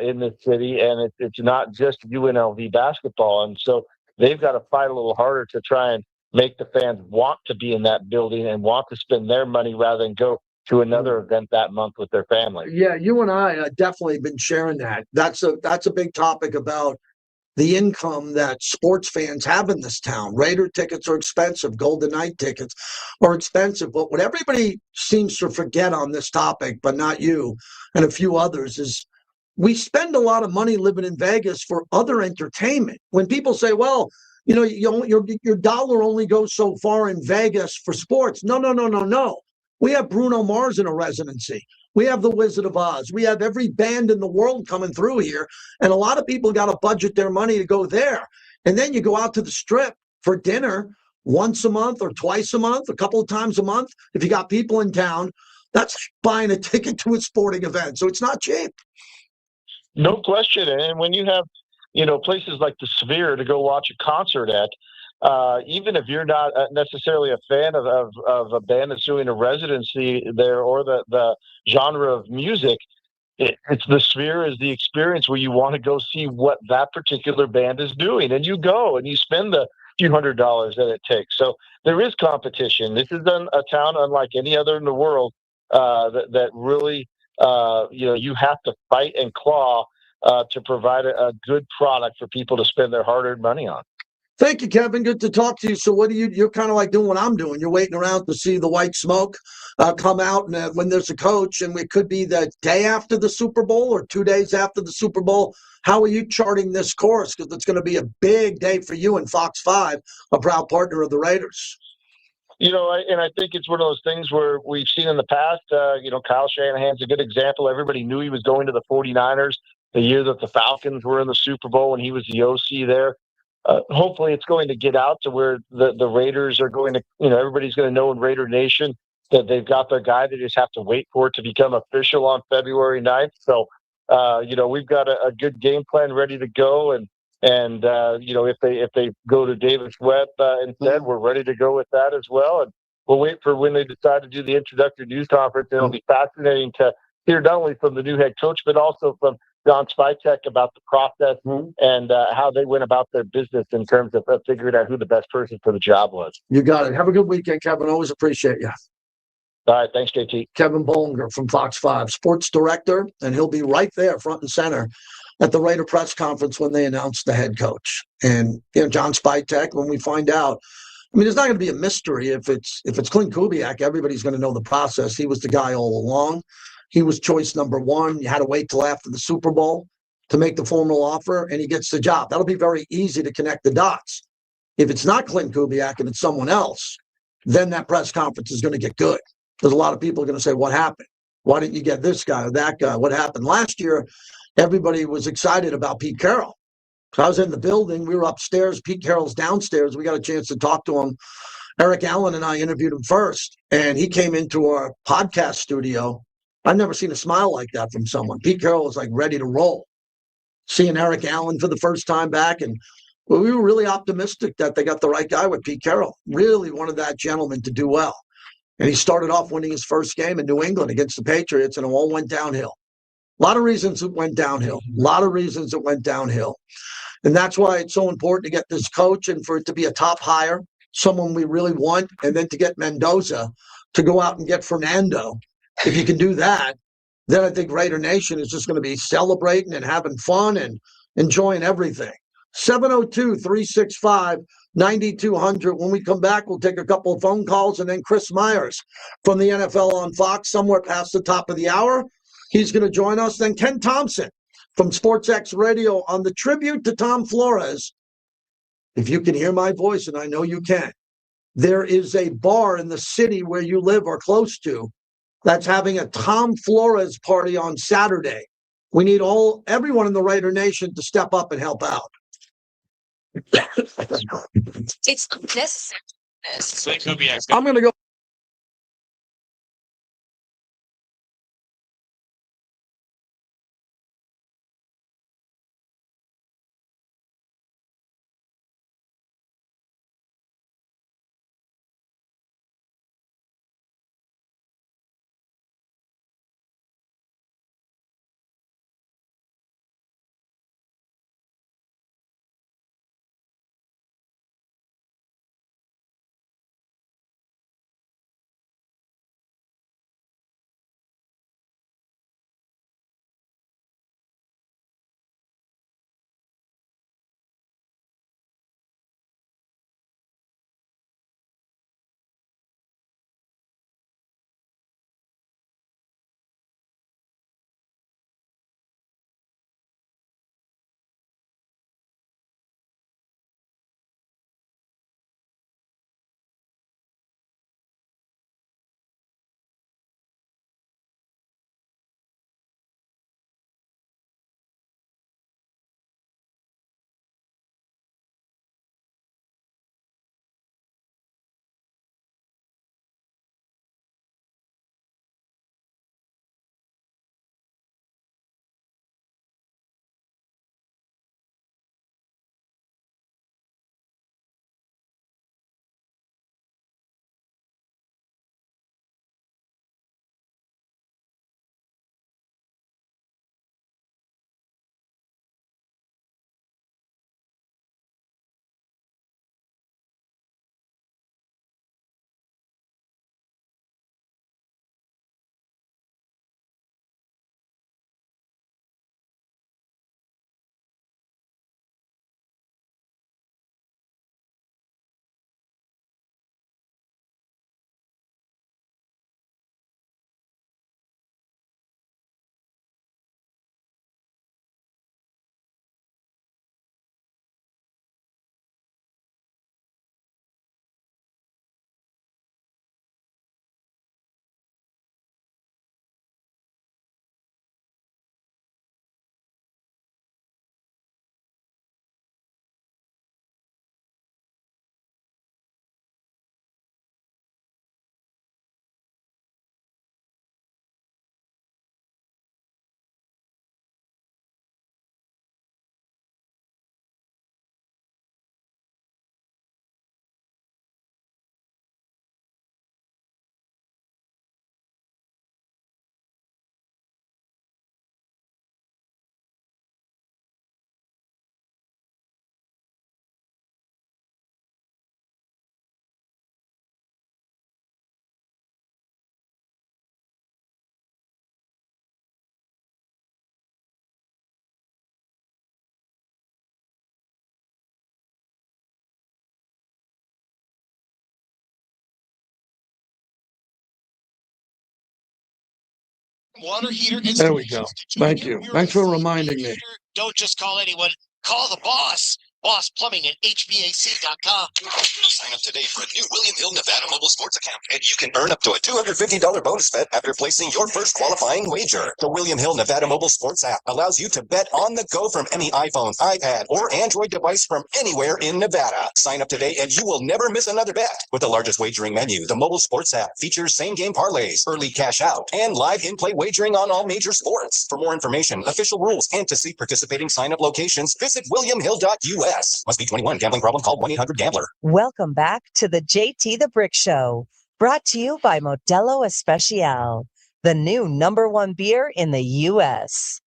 in this city, and it's not just UNLV basketball. And so they've got to fight a little harder to try and make the fans want to be in that building and want to spend their money rather than go to another event that month with their family.
Yeah, you and I definitely been sharing that. That's a big topic about the income that sports fans have in this town. Raider tickets are expensive. Golden Knight tickets are expensive. But what everybody seems to forget on this topic, but not you and a few others, is we spend a lot of money living in Vegas for other entertainment. When people say, well, you know, your dollar only goes so far in Vegas for sports. No. We have Bruno Mars in a residency. We have the Wizard of Oz. We have every band in the world coming through here. And a lot of people got to budget their money to go there. And then you go out to the Strip for dinner once a month or twice a month, a couple of times a month. If you got people in town, that's buying a ticket to a sporting event. So it's not cheap.
No question. And when you have, you know, places like the Sphere to go watch a concert at, even if you're not necessarily a fan of a band that's doing a residency there or the genre of music, it's the Sphere is the experience where you want to go see what that particular band is doing. And you go and you spend the few $100s that it takes. So there is competition. This is a town unlike any other in the world that really, you know, you have to fight and claw to provide a good product for people to spend their hard-earned money on.
Thank you, Kevin. Good to talk to you. So what you're kind of like doing what I'm doing. You're waiting around to see the white smoke come out and when there's a coach, and it could be the day after the Super Bowl or 2 days after the Super Bowl. How are you charting this course? Because it's going to be a big day for you and Fox 5, a proud partner of the Raiders.
You know, and I think it's one of those things where we've seen in the past, you know, Kyle Shanahan's a good example. Everybody knew he was going to the 49ers the year that the Falcons were in the Super Bowl when he was the OC there. Hopefully it's going to get out to where the Raiders are going to, you know, everybody's going to know in Raider Nation that they've got their guy. They just have to wait for it to become official on February 9th. So, you know, we've got a good game plan ready to go. And you know, if they go to Davis Webb instead, we're ready to go with that as well. And we'll wait for when they decide to do the introductory news conference. It'll be fascinating to hear not only from the new head coach, but also from John Spytek about the process and how they went about their business in terms of figuring out who the best person for the job was.
You got it. Have a good weekend, Kevin. Always appreciate you.
All right. Thanks, JT.
Kevin Bollinger from Fox 5, sports director, and he'll be right there front and center at the Raider press conference when they announce the head coach. And, you know, John Spytek, when we find out, I mean, it's not going to be a mystery. If it's Clint Kubiak, everybody's going to know the process. He was the guy all along. He was choice number one. You had to wait till after the Super Bowl to make the formal offer, and he gets the job. That'll be very easy to connect the dots. If it's not Clint Kubiak and it's someone else, then that press conference is going to get good. Because a lot of people are going to say, what happened? Why didn't you get this guy or that guy? What happened? Last year, everybody was excited about Pete Carroll. So I was in the building. We were upstairs. Pete Carroll's downstairs. We got a chance to talk to him. Eric Allen and I interviewed him first, and he came into our podcast studio. I've never seen a smile like that from someone. Pete Carroll was like ready to roll. Seeing Eric Allen for the first time back, and we were really optimistic that they got the right guy with Pete Carroll. Really wanted that gentleman to do well. And he started off winning his first game in New England against the Patriots, and it all went downhill. A lot of reasons it went downhill. And that's why it's so important to get this coach and for it to be a top hire, someone we really want, and then to get Mendoza to go out and get Fernando. If you can do that, then I think Raider Nation is just going to be celebrating and having fun and enjoying everything. 702-365-9200. When we come back, we'll take a couple of phone calls, and then Chris Myers from the NFL on Fox somewhere past the top of the hour. He's going to join us. Then Ken Thompson from SportsX Radio on the tribute to Tom Flores. If you can hear my voice, and I know you can, there is a bar in the city where you live or close to that's having a Tom Flores party on Saturday. We need everyone in the Raider Nation to step up and help out.
It's unnecessary.
I'm going to go.
Water heater
There we go.
installations.
Thank you. Thanks for reminding me.
Don't just call anyone. Call the boss. Boss Plumbing at HVAC.com.
Sign up today for a new William Hill Nevada mobile sports account, and you can earn up to a $250 bonus bet after placing your first qualifying wager. The William Hill Nevada mobile sports app allows you to bet on the go from any iPhone, iPad, or Android device from anywhere in Nevada. Sign up today and you will never miss another bet. With the largest wagering menu, the mobile sports app features same-game parlays, early cash out, and live in-play wagering on all major sports. For more information, official rules, and to see participating sign-up locations, visit williamhill.us. Must be 21. Gambling problem? Call 1-800-GAMBLER.
Welcome back to the JT the Brick Show, brought to you by Modelo Especial, the new #1 beer in the U.S.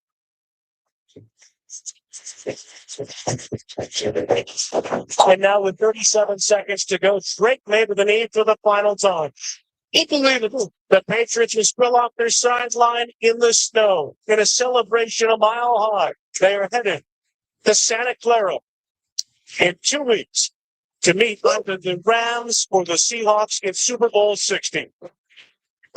And now with 37 seconds to go, Drake made the need for the final time. Unbelievable. The Patriots will spill off their sideline in the snow in a celebration a mile high. They are headed to Santa Clara in 2 weeks to meet either the Rams or the Seahawks in Super Bowl 60.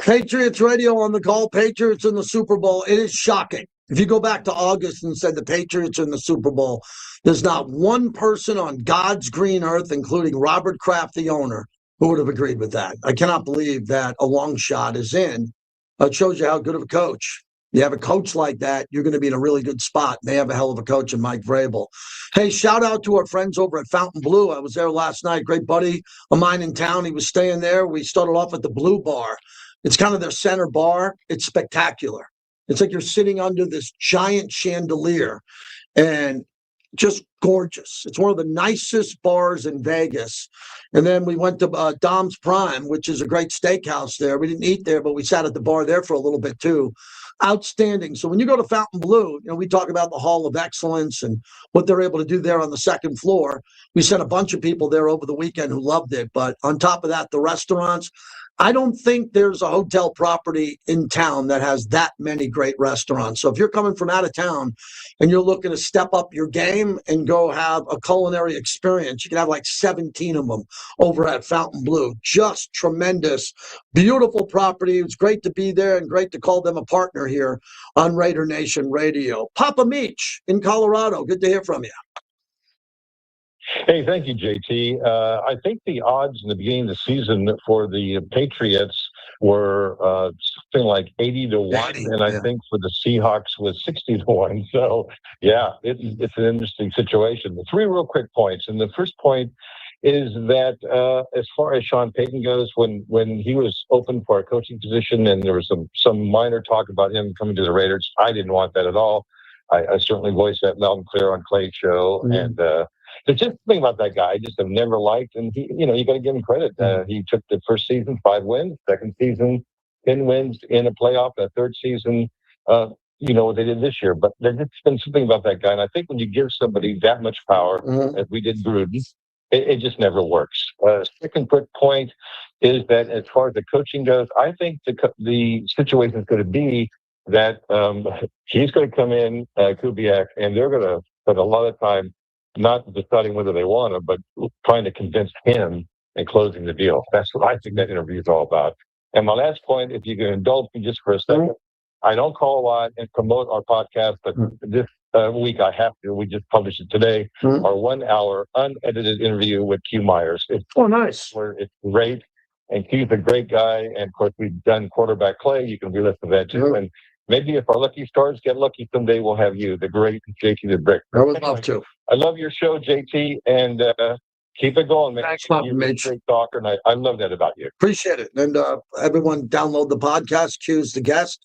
Patriots radio on the call. Patriots in the Super Bowl. It is shocking. If you go back to August and said the Patriots in the Super Bowl, there's not one person on God's green earth, including Robert Kraft, the owner, who would have agreed with that. I cannot believe that a long shot is in. It shows you how good of a coach. You have a coach like that, you're going to be in a really good spot. They have a hell of a coach in Mike Vrabel. Hey, shout out to our friends over at Fountain Blue. I was there last night. Great buddy of mine in town. He was staying there. We started off at the Blue Bar. It's kind of their center bar. It's spectacular. It's like you're sitting under this giant chandelier and just gorgeous. It's one of the nicest bars in Vegas. And then we went to Dom's Prime, which is a great steakhouse there. We didn't eat there, but we sat at the bar there for a little bit too. Outstanding. So when you go to Fountain Blue, we talk about the Hall of Excellence and what they're able to do there on the second floor. We sent a bunch of people there over the weekend who loved it. But on top of that, the restaurants, I don't think there's a hotel property in town that has that many great restaurants. So if you're coming from out of town and you're looking to step up your game and go have a culinary experience, you can have like 17 of them over at Fountain Blue. Just tremendous, beautiful property. It's great to be there and great to call them a partner here on Raider Nation Radio. Papa Meach in Colorado, good to hear from you.
Hey, thank you, JT. I think the odds in the beginning of the season for the Patriots were something like 80-1, and I think for the Seahawks was 60-1. So, yeah, it's an interesting situation. The 3 real quick points, and the first point is that as far as Sean Payton goes, when he was open for a coaching position and there was some minor talk about him coming to the Raiders, I didn't want that at all. I certainly voiced that loud and clear on Clay's show, and there's just something about that guy I just have never liked, and he, you got to give him credit. He took the first season 5 wins, second season 10 wins in a playoff, that third season, what they did this year. But there's been something about that guy, and I think when you give somebody that much power, as we did Gruden, it just never works. Second quick point is that as far as the coaching goes, I think the situation is going to be that he's going to come in, Kubiak, and they're going to spend a lot of time not deciding whether they want him, but trying to convince him and closing the deal. That's what I think that interview is all about. And my last point, if you can indulge me just for a second, I don't call a lot and promote our podcast, but this week I have to. We just published it today. Our 1-hour unedited interview with Q Myers. It's
nice.
Where it's great. And Q's a great guy. And of course, we've done quarterback Clay. You can re-listen to that too. And maybe if our lucky stars get lucky someday, we'll have you, the great JT the Brick.
I would love to.
I love your show, JT, and keep it going, man.
Thanks, Papa Mitch.
Great talker, and I love that about you.
Appreciate it. And everyone download the podcast, Q's the guest.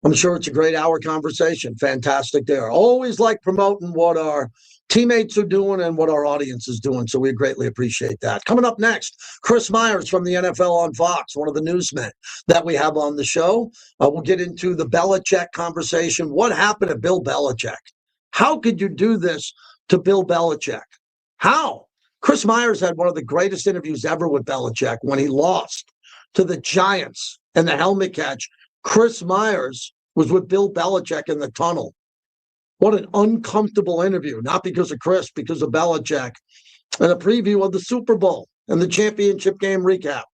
I'm sure it's a great hour conversation. Fantastic there. Always like promoting what our teammates are doing and what our audience is doing, so we greatly appreciate that. Coming up next, Chris Myers from the NFL on Fox, one of the newsmen that we have on the show. We'll get into the Belichick conversation. What happened to Bill Belichick? How could you do this to Bill Belichick? How? Chris Myers had one of the greatest interviews ever with Belichick when he lost to the Giants and the helmet catch. Chris Myers was with Bill Belichick in the tunnel. What an uncomfortable interview, not because of Chris, because of Belichick. And a preview of the Super Bowl and the championship game recap.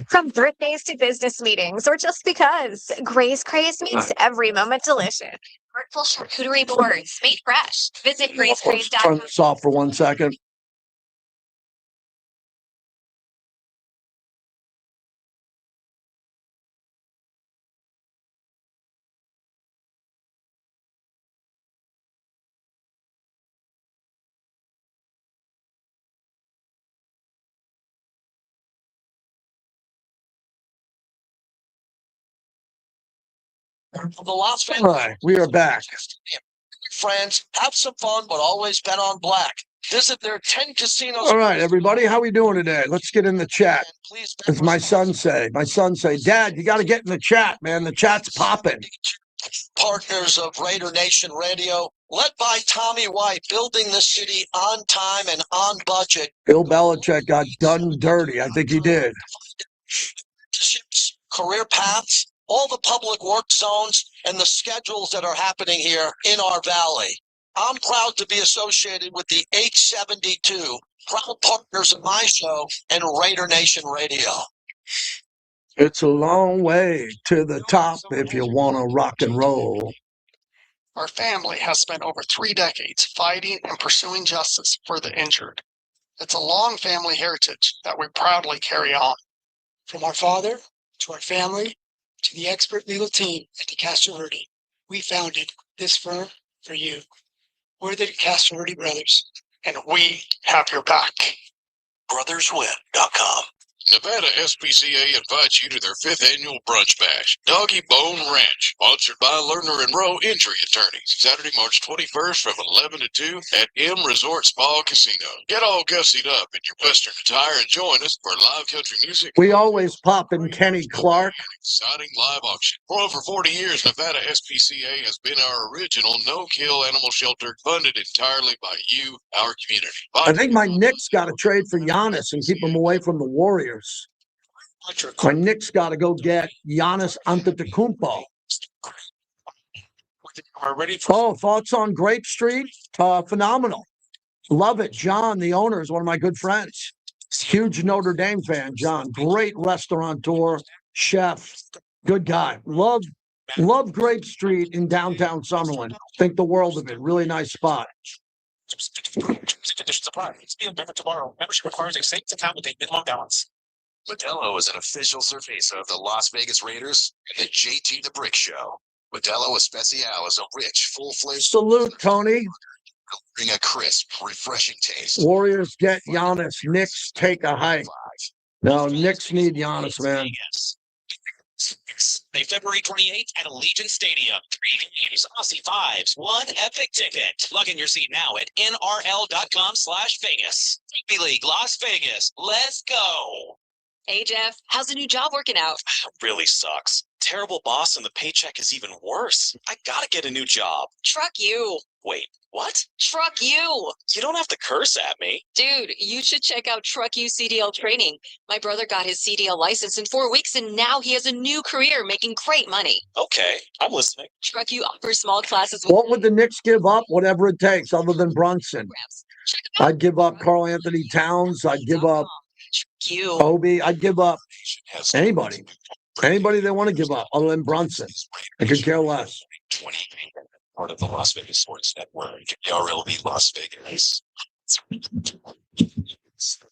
From birthdays to business meetings, or just because, Gray's Craze makes every moment delicious. Heartful charcuterie boards made fresh. Visit
Let's turn
grayscraze.com.
this off for 1 second.
The Las Vegas.
All right, we are back.
Friends, have some fun, but always bet on black. Visit their 10 casinos.
All right, everybody, how we doing today? Let's get in the chat. As my son say, Dad, you got to get in the chat, man. The chat's popping.
Partners of Raider Nation Radio, led by Tommy White, building the city on time and on budget.
Bill Belichick got done dirty. I think he did.
Career paths, all the public work zones, and the schedules that are happening here in our valley. I'm proud to be associated with the H72, proud partners of my show and Raider Nation Radio.
It's a long way to the top if you want to rock and roll.
Our family has spent over 3 decades fighting and pursuing justice for the injured. It's a long family heritage that we proudly carry on.
From our father to our family to the expert legal team at the Castroverde, we founded this firm for you. We're the Castroverde Brothers,
and we have your back.
BrothersWin.com. Nevada SPCA invites you to their 5th annual brunch bash, Doggy Bone Ranch, sponsored by Lerner and Rowe Injury Attorneys, Saturday, March 21st from 11 to 2 at M Resort Spa Casino. Get all gussied up in your Western attire and join us for live country music.
We always pop in Kenny Clark.
Exciting live auction. For over 40 years, Nevada SPCA has been our original no-kill animal shelter funded entirely by you, our community.
I think my Knicks got to trade for Giannis and keep him away from the Warriors. My Knicks got to go get Giannis Antetokounmpo. Oh, thoughts on Grape Street? Phenomenal. Love it. John, the owner, is one of my good friends. Huge Notre Dame fan, John. Great restaurateur, chef, good guy. Love Grape Street in downtown Summerlin. Think the world of it. Really nice spot.
Conditions apply. It's being different tomorrow. Membership requires a savings account with a minimum balance.
Modelo is an official cerveza of the Las Vegas Raiders and the JT the Brick Show. Modelo Especial is a rich, full-flavor.
Salute, Tony.
Bring a crisp, refreshing taste.
Warriors get Giannis. Knicks take a hike. No, Knicks need Giannis, man.
February 28th at Allegiant Stadium. 3 games, Aussie Fives, 1 epic ticket. Plug in your seat now at nrl.com/Vegas. Rugby League Las Vegas. Let's go.
Hey, Jeff, how's the new job working out?
Really sucks. Terrible boss and the paycheck is even worse. I gotta get a new job.
Truck you.
Wait, what?
Truck you.
You don't have to curse at me.
Dude, you should check out Truck You CDL training. My brother got his CDL license in 4 weeks and now he has a new career making great money.
Okay, I'm listening.
Truck You offers small classes.
What would the Knicks give up? Whatever it takes, other than Brunson. I'd give up Karl Anthony Towns. I'd give up Obi. I'd give up anybody. Anybody they want to give up other than Brunson. I could care less.
Part of the Las Vegas Sports Network, RLB Las Vegas.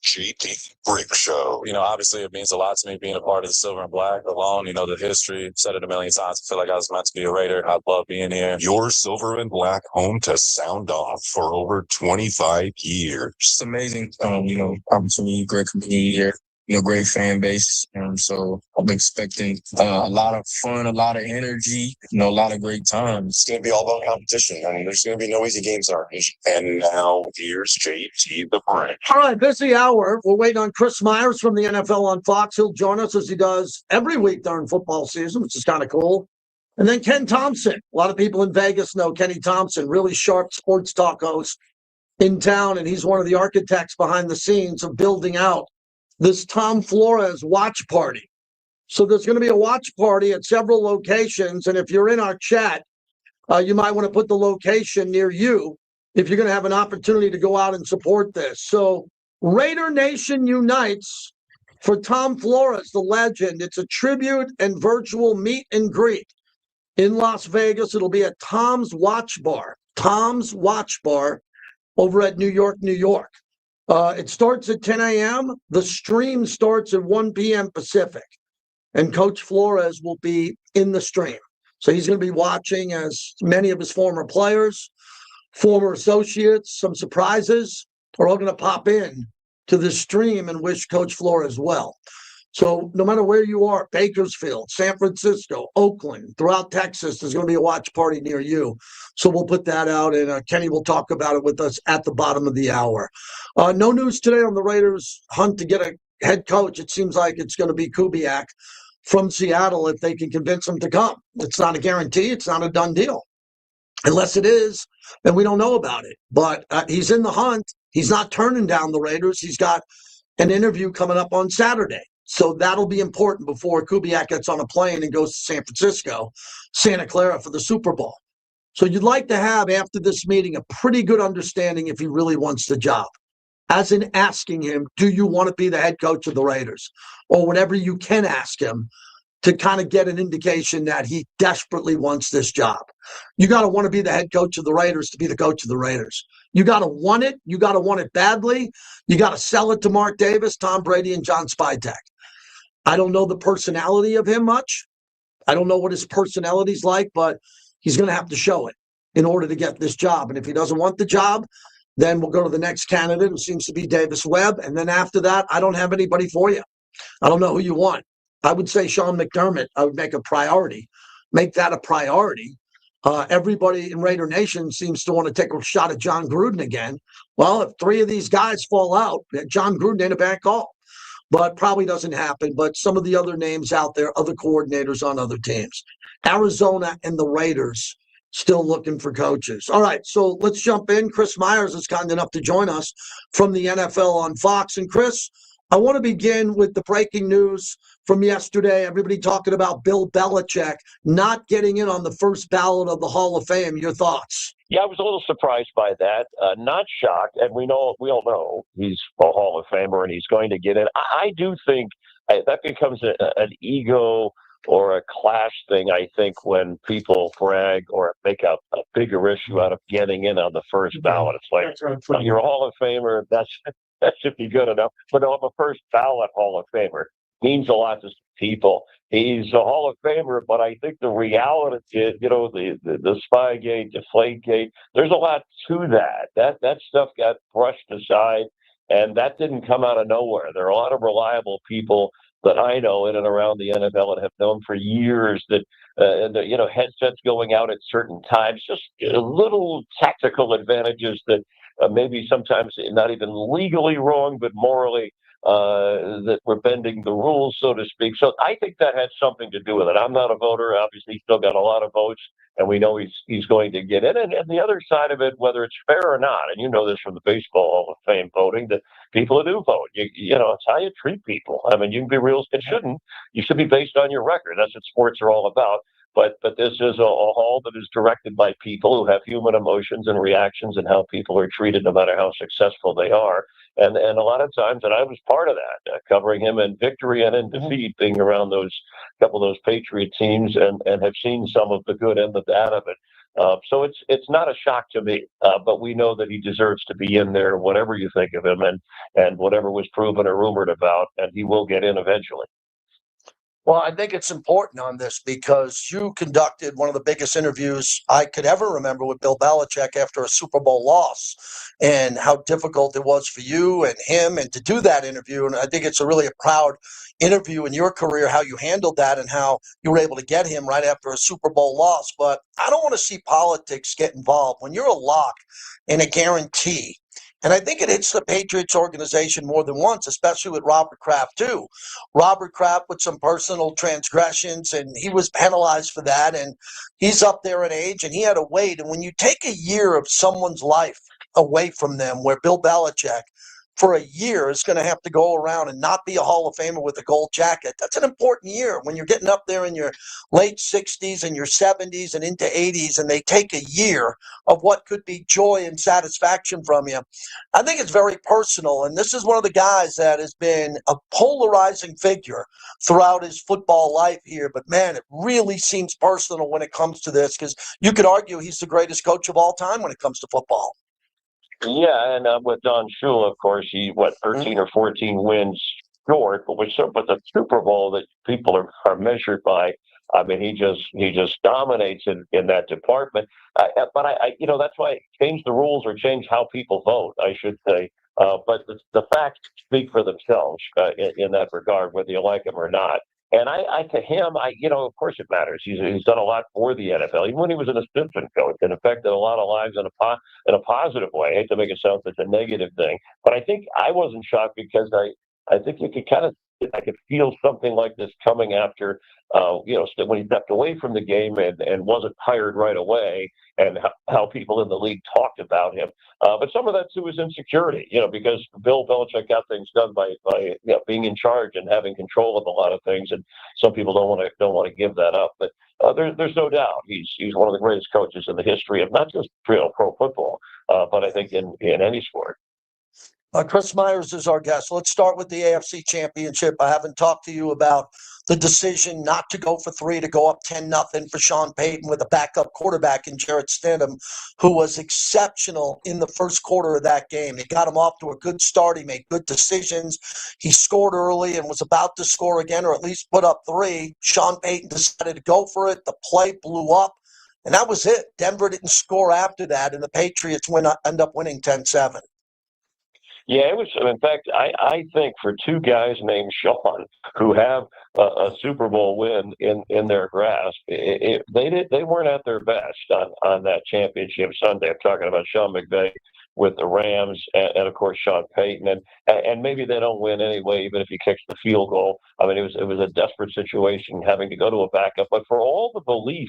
JT Brick Show.
You know, obviously it means a lot to me being a part of the Silver and Black alone. You know, the history, said it a million times. I feel like I was meant to be a Raider. I love being here.
Your Silver and Black home to sound off for over 25 years.
It's amazing, opportunity, great community here. Great fan base. So I'm expecting a lot of fun, a lot of energy, a lot of great times.
It's going to be all about competition. There's going to be no easy games on. And now here's JT the Brick.
All right, busy hour. We're waiting on Chris Myers from the NFL on Fox. He'll join us as he does every week during football season, which is kind of cool. And then Ken Thompson. A lot of people in Vegas know Kenny Thompson, really sharp sports talk host in town. And he's one of the architects behind the scenes of building out this Tom Flores watch party. So there's going to be a watch party at several locations. And if you're in our chat, you might want to put the location near you if you're going to have an opportunity to go out and support this. So Raider Nation unites For Tom Flores, the legend, it's a tribute and virtual meet and greet in Las Vegas. It'll be at Tom's Watch Bar. Tom's Watch Bar over at New York, New York. It starts at 10 a.m. The stream starts at 1 p.m. Pacific. And Coach Flores will be in the stream. So he's going to be watching as many of his former players, former associates, some surprises are all going to pop in to this stream and wish Coach Flores well. So no matter where you are, Bakersfield, San Francisco, Oakland, throughout Texas, there's going to be a watch party near you. So we'll put that out, and Kenny will talk about it with us at the bottom of the hour. No news today on the Raiders' hunt to get a head coach. It seems like it's going to be Kubiak from Seattle if they can convince him to come. It's not a guarantee. It's not a done deal. Unless it is, then we don't know about it. But he's in the hunt. He's not turning down the Raiders. He's got an interview coming up on Saturday. So that'll be important before Kubiak gets on a plane and goes to San Francisco, Santa Clara for the Super Bowl. So you'd like to have, after this meeting, a pretty good understanding if he really wants the job. As in asking him, do you want to be the head coach of the Raiders? Or whatever you can ask him to kind of get an indication that he desperately wants this job. You got to want to be the head coach of the Raiders to be the coach of the Raiders. You got to want it. You got to want it badly. You got to sell it to Mark Davis, Tom Brady, and John Spytek. I don't know the personality of him much. I don't know what his personality's like, but he's going to have to show it in order to get this job. And if he doesn't want the job, then we'll go to the next candidate, who seems to be Davis Webb. And then after that, I don't have anybody for you. I don't know who you want. I would say Sean McDermott. I would make a priority. Make that a priority. Everybody in Raider Nation seems to want to take a shot at John Gruden again. Well, if three of these guys fall out, John Gruden ain't a bad call. But probably doesn't happen. But some of the other names out there, other coordinators on other teams. Arizona and the Raiders still looking for coaches. All right, so let's jump in. Chris Myers is kind enough to join us from the NFL on Fox. And Chris, I want to begin with the breaking news from yesterday. Everybody talking about Bill Belichick not getting in on the first ballot of the Hall of Fame. Your thoughts?
Yeah, I was a little surprised by that. Not shocked, and we all know he's a Hall of Famer and he's going to get in. I do think that becomes an ego or a clash thing, I think, when people brag or make a bigger issue out of getting in on the first ballot. It's like, you're a Hall of Famer, that should be good enough. But no, I'm a first ballot Hall of Famer. Means a lot to people. He's a Hall of Famer, but I think the reality, the Spygate, Deflategate, there's a lot to that. That stuff got brushed aside, and that didn't come out of nowhere. There are a lot of reliable people that I know in and around the NFL and have known for years that, headsets going out at certain times, just little tactical advantages that maybe sometimes not even legally wrong, but morally that we're bending the rules, so to speak. So I think that had something to do with it. I'm not a voter. Obviously, he's still got a lot of votes, and we know he's going to get in. And the other side of it, whether it's fair or not, and you know this from the Baseball Hall of Fame voting, that people who do vote, it's how you treat people. I mean, you can be real. It shouldn't. You should be based on your record. That's what sports are all about. But this is a hall that is directed by people who have human emotions and reactions and how people are treated, no matter how successful they are. And a lot of times, and I was part of that, covering him in victory and in defeat, being around couple of those Patriot teams, and have seen some of the good and the bad of it. So it's not a shock to me, but we know that he deserves to be in there, whatever you think of him, and whatever was proven or rumored about, and he will get in eventually.
Well, I think it's important on this because you conducted one of the biggest interviews I could ever remember with Bill Belichick after a Super Bowl loss, and how difficult it was for you and him and to do that interview. And I think it's a proud interview in your career, how you handled that and how you were able to get him right after a Super Bowl loss. But I don't want to see politics get involved. When you're a lock and a guarantee, and I think it hits the Patriots organization more than once, especially with Robert Kraft, too. Robert Kraft with some personal transgressions, and he was penalized for that. And he's up there in age, and he had to wait. And when you take a year of someone's life away from them, where Bill Belichick for a year is going to have to go around and not be a Hall of Famer with a gold jacket. That's an important year when you're getting up there in your late 60s and your 70s and into 80s, and they take a year of what could be joy and satisfaction from you. I think it's very personal, and this is one of the guys that has been a polarizing figure throughout his football life here. But, man, it really seems personal when it comes to this, because you could argue he's the greatest coach of all time when it comes to football.
Yeah, and with Don Shula, of course, 13 or 14 wins short, but the Super Bowl that people are measured by. I mean, he just dominates in that department. But that's why I change the rules or change how people vote, I should say. But the facts speak for themselves in that regard, whether you like him or not. And to him, of course it matters. He's done a lot for the NFL, even when he was an assistant coach, and affected a lot of lives in a positive way. I hate to make it sound such a negative thing, but I think I wasn't shocked because I think you could I could feel something like this coming after, when he stepped away from the game and wasn't hired right away, and how people in the league talked about him. But some of that too is insecurity, because Bill Belichick got things done by being in charge and having control of a lot of things, and some people don't want to give that up. But there's no doubt he's one of the greatest coaches in the history of not just pro football, but I think in any sport.
Chris Myers is our guest. Let's start with the AFC Championship. I haven't talked to you about the decision not to go for 3, to go up 10-0 for Sean Payton with a backup quarterback in Jarrett Stidham, who was exceptional in the first quarter of that game. He got him off to a good start. He made good decisions. He scored early and was about to score again, or at least put up 3. Sean Payton decided to go for it. The play blew up, and that was it. Denver didn't score after that, and the Patriots end up winning 10-7.
Yeah, it was. In fact, I think for two guys named Sean who have a Super Bowl win in their grasp, they weren't at their best on that championship Sunday. I'm talking about Sean McVay with the Rams, and of course Sean Payton, and maybe they don't win anyway, even if he kicks the field goal. I mean, it was a desperate situation having to go to a backup, but for all the belief.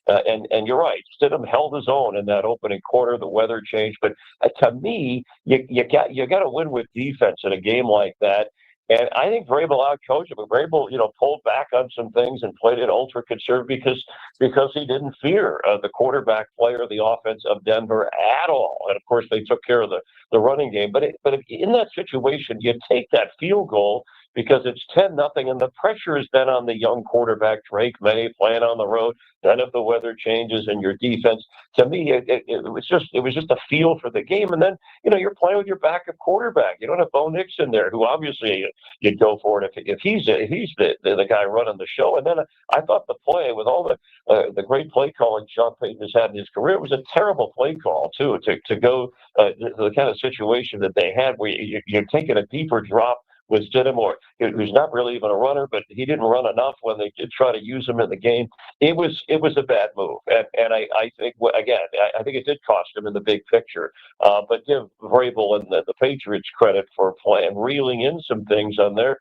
And you're right. Stidham held his own in that opening quarter. The weather changed, but to me, you got to win with defense in a game like that. And I think Vrabel outcoached him. Vrabel, pulled back on some things and played it ultra conservative because he didn't fear the quarterback player of the offense of Denver at all. And of course, they took care of the running game. But in that situation, you take that field goal because it's 10-0, and the pressure is then on the young quarterback Drake May playing on the road. None of the weather changes in your defense. To me, it was just a feel for the game. And then you're playing with your backup quarterback. You don't have Bo Nix in there, who obviously you'd go for it if he's the guy running the show. And then I thought the play with all the great play calling Sean Payton has had in his career, it was a terrible play call too to go the kind of situation that they had where you're taking a deeper drop with Stidham, who's not really even a runner, but he didn't run enough when they did try to use him in the game. It was a bad move, and I think again, I think it did cost him in the big picture. But give Vrabel and the Patriots credit for reeling in some things on their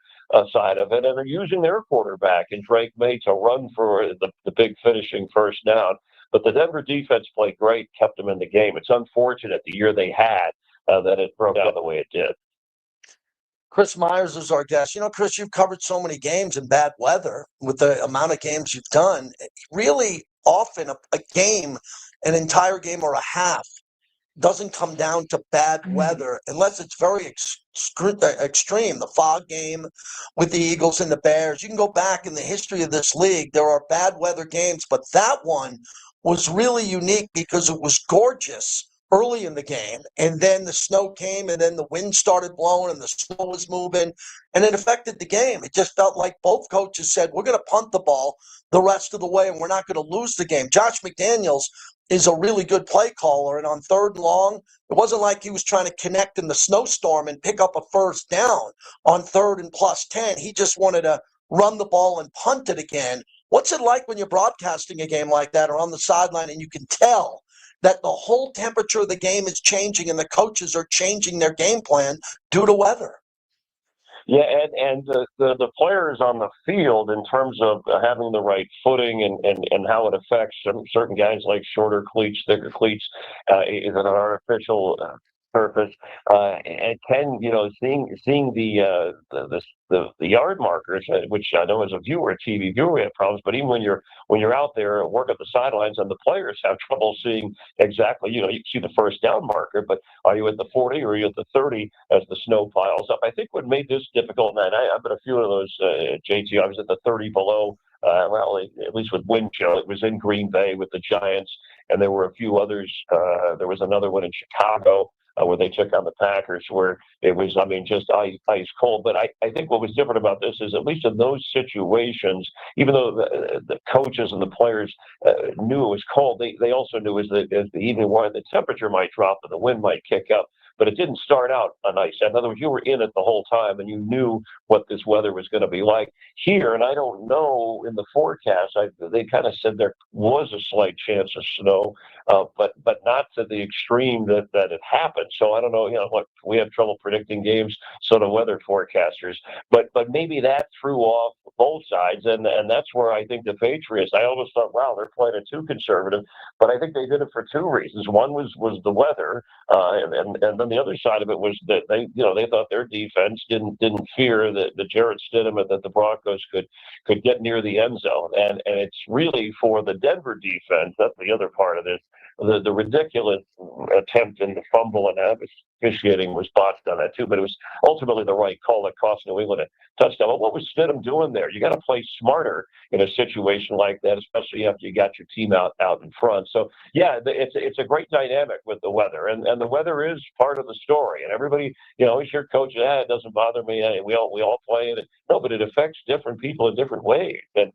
side of it, and they're using their quarterback and Drake May to run for the big finishing first down. But the Denver defense played great, kept them in the game. It's unfortunate the year they had that it broke out the way it did.
Chris Myers is our guest. Chris, you've covered so many games in bad weather with the amount of games you've done. Really often a game, an entire game or a half, doesn't come down to bad weather unless it's very extreme. The fog game with the Eagles and the Bears. You can go back in the history of this league. There are bad weather games, but that one was really unique because it was gorgeous early in the game, and then the snow came, and then the wind started blowing, and the snow was moving, and it affected the game. It just felt like both coaches said, we're going to punt the ball the rest of the way, and we're not going to lose the game. Josh McDaniels is a really good play caller, and on 3rd and long, it wasn't like he was trying to connect in the snowstorm and pick up a first down on 3rd and +10. He just wanted to run the ball and punt it again. What's it like when you're broadcasting a game like that or on the sideline and you can tell that the whole temperature of the game is changing and the coaches are changing their game plan due to weather?
Yeah, and the players on the field, in terms of having the right footing and how it affects certain guys like shorter cleats, thicker cleats, is an artificial surface. And Ken, seeing the yard markers, which I know as a viewer, a TV viewer, we have problems. But even when you're out there work at the sidelines, and the players have trouble seeing exactly, you can see the first down marker, but are you at the 40 or are you at the 30 as the snow piles up? I think what made this difficult, and I've been a few of those, JT, I was at the 30 below. At least with wind chill, it was in Green Bay with the Giants, and there were a few others. There was another one in Chicago where they took on the Packers, where it was, just ice cold. But I think what was different about this is, at least in those situations, even though the coaches and the players knew it was cold, they also knew as the evening wore, the temperature might drop and the wind might kick up. But it didn't start out on ice. In other words, you were in it the whole time, and you knew what this weather was going to be like here. And I don't know, in the forecast, they kind of said there was a slight chance of snow, but not to the extreme that it happened. So I don't know. What we have trouble predicting games, so do weather forecasters. But maybe that threw off both sides, and that's where I think the Patriots. I always thought, wow, they're playing it too conservative. But I think they did it for two reasons. One was the weather, and then the other side of it was that they thought their defense didn't fear that Jarrett Stidham and that the Broncos could get near the end zone, and it's really for the Denver defense. That's the other part of this. The ridiculous attempt in the fumble and officiating was botched on that too, but it was ultimately the right call that cost New England a touchdown. But what was Stidham doing there? You got to play smarter in a situation like that, especially after you got your team out in front. So yeah, it's a great dynamic with the weather, and the weather is part of the story. And everybody, always hear coaches, it doesn't bother me. We all play it. No, but it affects different people in different ways, and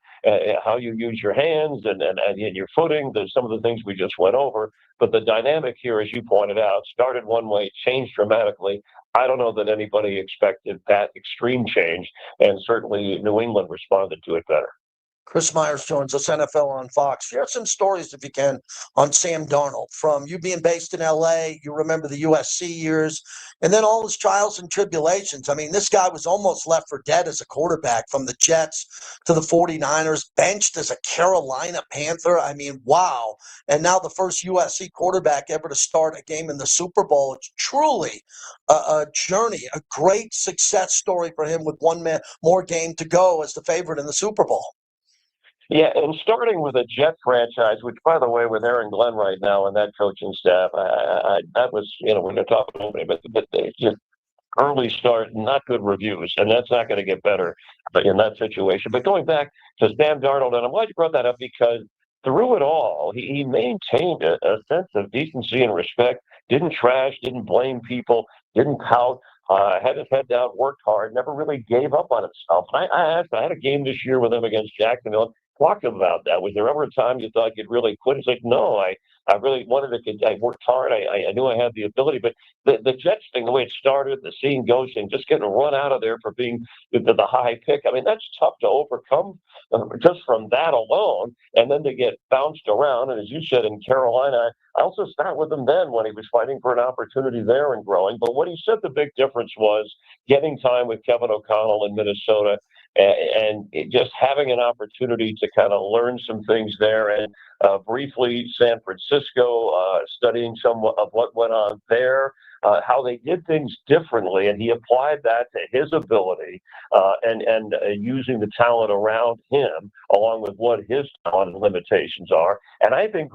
how you use your hands and your footing. There's some of the things we just went over. But the dynamic here, as you pointed out, started one way, changed dramatically. I don't know that anybody expected that extreme change, and certainly New England responded to it better.
Chris Myers joins us, NFL on Fox. Share some stories, if you can, on Sam Darnold. From you being based in L.A., you remember the USC years, and then all his trials and tribulations. I mean, this guy was almost left for dead as a quarterback, from the Jets to the 49ers, benched as a Carolina Panther. I mean, wow. And now the first USC quarterback ever to start a game in the Super Bowl. It's truly a journey, a great success story for him, with one more game to go as the favorite in the Super Bowl.
Yeah, and starting with a Jet franchise, which, by the way, with Aaron Glenn right now and that coaching staff, that was, we're going to talk about it, but they just early start, not good reviews, and that's not going to get better in that situation. But going back to Sam Darnold, and I'm glad you brought that up, because through it all, he maintained a sense of decency and respect, didn't trash, didn't blame people, didn't pout. Had his head down, worked hard, never really gave up on himself. And I had a game this year with him against Jacksonville. Talked about that. Was there ever a time you thought you'd really quit? He's like, no, I really wanted to. I worked hard. I knew I had the ability. But the Jets thing, the way it started, the seeing ghosting, just getting run out of there for being the high pick. I mean, that's tough to overcome just from that alone. And then to get bounced around. And as you said, in Carolina, I also sat with him then when he was fighting for an opportunity there and growing. But what he said the big difference was getting time with Kevin O'Connell in Minnesota, and just having an opportunity to kind of learn some things there. And briefly, San Francisco, studying some of what went on there, how they did things differently. And he applied that to his ability and using the talent around him, along with what his talent and limitations are. And I think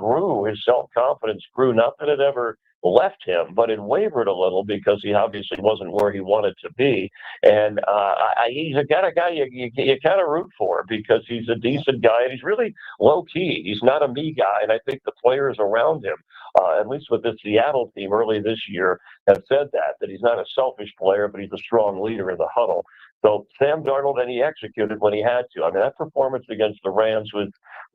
his self-confidence grew, not that it ever left him, but it wavered a little because he obviously wasn't where he wanted to be. And he's a kind of guy you kind of root for, because he's a decent guy and he's really low key. He's not a me guy. And I think the players around him, at least with the Seattle team early this year, have said that he's not a selfish player, but he's a strong leader in the huddle. So Sam Darnold, and he executed when he had to. I mean, that performance against the Rams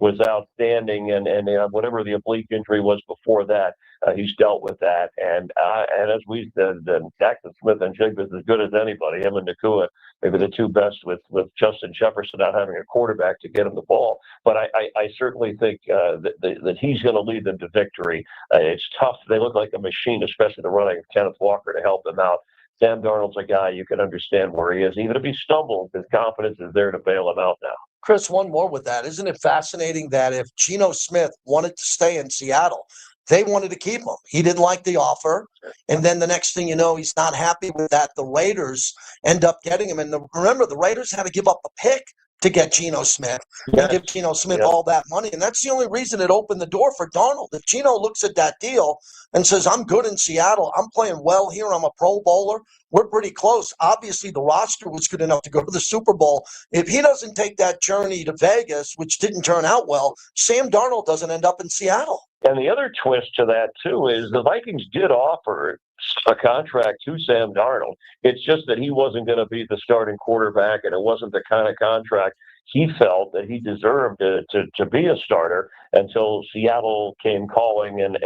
was outstanding, and whatever the oblique injury was before that, he's dealt with that. And as we said, Jackson Smith and Jigba is as good as anybody. Him and Nakua, maybe the two best, with Justin Jefferson not having a quarterback to get him the ball. But I certainly think that he's going to lead them to victory. It's tough. They look like a machine, especially the running of Kenneth Walker to help them out. Sam Darnold's a guy you can understand where he is. Even if he stumbles, his confidence is there to bail him out now.
Chris, one more with that. Isn't it fascinating that if Geno Smith wanted to stay in Seattle, They wanted to keep him. He didn't like the offer. And then the next thing you know, he's not happy with that. The Raiders end up getting him. And remember, the Raiders had to give up a pick to get Geno Smith and give Geno Smith all that money. And that's the only reason it opened the door for Darnold. If Geno looks at that deal and says, I'm good in Seattle, I'm playing well here, I'm a Pro Bowler, we're pretty close. Obviously, the roster was good enough to go to the Super Bowl. If he doesn't take that journey to Vegas, which didn't turn out well, Sam Darnold doesn't end up in Seattle.
And the other twist to that, too, is the Vikings did offer a contract to Sam Darnold. It's just that he wasn't going to be the starting quarterback, and it wasn't the kind of contract he felt that he deserved to be a starter until Seattle came calling and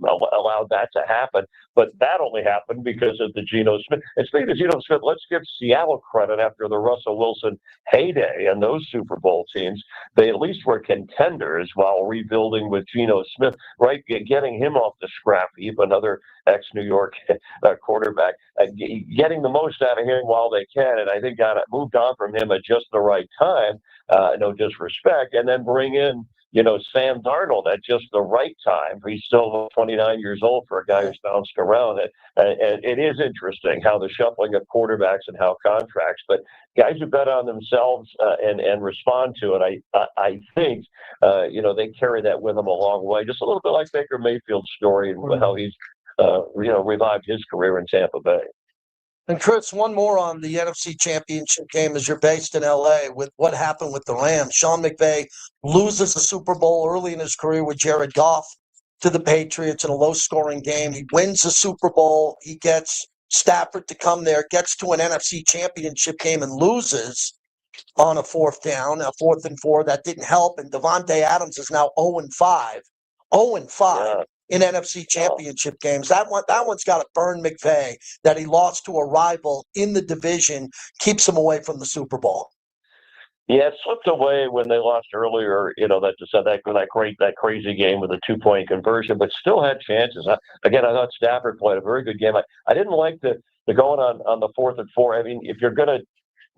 allowed that to happen. But that only happened because of the Geno Smith. And speaking of Geno Smith, let's give Seattle credit after the Russell Wilson heyday and those Super Bowl teams. They at least were contenders while rebuilding with Geno Smith, right? Getting him off the scrap heap, another ex-New York quarterback, getting the most out of him while they can. And I think got moved on from him at just the right time, no disrespect, and then bring in, Sam Darnold at just the right time. He's still 29 years old for a guy who's bounced around. And it is interesting how the shuffling of quarterbacks and how contracts, but guys who bet on themselves and respond to it, I think, they carry that with them a long way. Just a little bit like Baker Mayfield's story and how he's, revived his career in Tampa Bay.
And Chris, one more on the NFC Championship game as you're based in LA with what happened with the Rams. Sean McVay loses the Super Bowl early in his career with Jared Goff to the Patriots in a low-scoring game. He wins the Super Bowl. He gets Stafford to come there, gets to an NFC Championship game and loses on a 4th down, a 4th and 4. That didn't help. And Devontae Adams is now 0-5. 0-5. In NFC Championship games. That one's got to burn McVay that he lost to a rival in the division, keeps him away from the Super Bowl.
Yeah, it slipped away when they lost earlier, that crazy game with a 2-point conversion, but still had chances. I thought Stafford played a very good game. I didn't like the going on the 4th and 4. I mean, if you're going to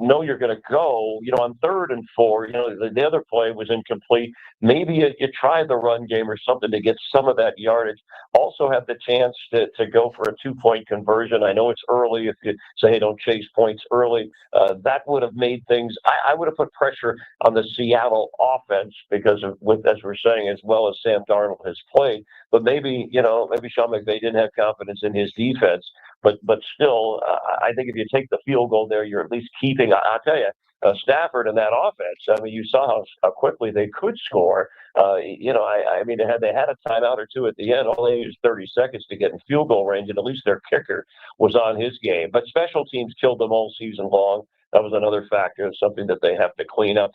know you're going to go, on 3rd and 4, the other play was incomplete. Maybe you try the run game or something to get some of that yardage. Also have the chance to go for a 2-point conversion. I know it's early. If you say, hey, don't chase points early, that would have made things, I would have put pressure on the Seattle offense because of, as we're saying, as well as Sam Darnold has played. But maybe Sean McVay didn't have confidence in his defense. But still, I think if you take the field goal there, you're at least keeping. I'll tell you, Stafford and that offense. I mean, you saw how quickly they could score. They had a timeout or two at the end. All they needed was 30 seconds to get in field goal range, and at least their kicker was on his game. But special teams killed them all season long. That was another factor, something that they have to clean up.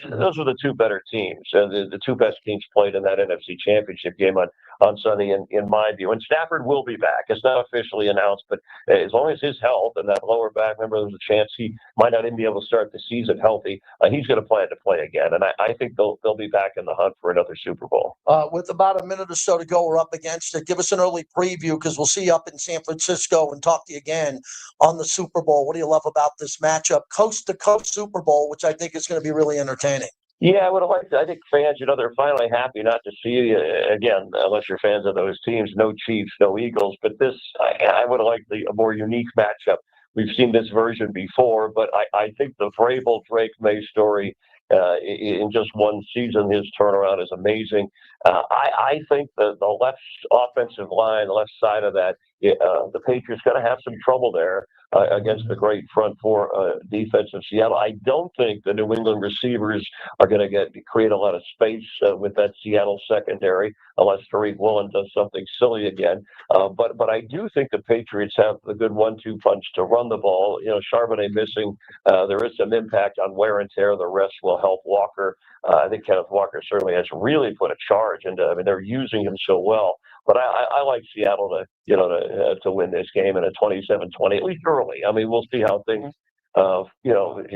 Those were the two better teams. The two best teams played in that NFC Championship game on Sunday, in my view. And Stafford will be back. It's not officially announced, but as long as his health and that lower back, remember, there's a chance he might not even be able to start the season healthy. He's going to plan to play again. And I think they'll be back in the hunt for another Super Bowl.
With about a minute or so to go, we're up against it. Give us an early preview because we'll see you up in San Francisco and talk to you again on the Super Bowl. What do you love about this matchup? Coast to coast Super Bowl, which I think is going to be really entertaining.
Yeah, I would have liked to. I think fans, they're finally happy not to see you again, unless you're fans of those teams. No Chiefs, no Eagles. But this, I would have liked a more unique matchup. We've seen this version before, but I think the Vrabel Drake May story in just one season, his turnaround is amazing. I think the left offensive line, the left side of that, the Patriots going to have some trouble there against the great front four defense of Seattle. I don't think the New England receivers are going to create a lot of space with that Seattle secondary unless Tariq Woolen does something silly again. But I do think the Patriots have a good 1-2 punch to run the ball. Charbonnet missing, there is some impact on wear and tear. The rest will help Walker. I think Kenneth Walker certainly has really put a charge into. They're using him so well. But I like Seattle to win this game in a 27-20, at least early. We'll see how things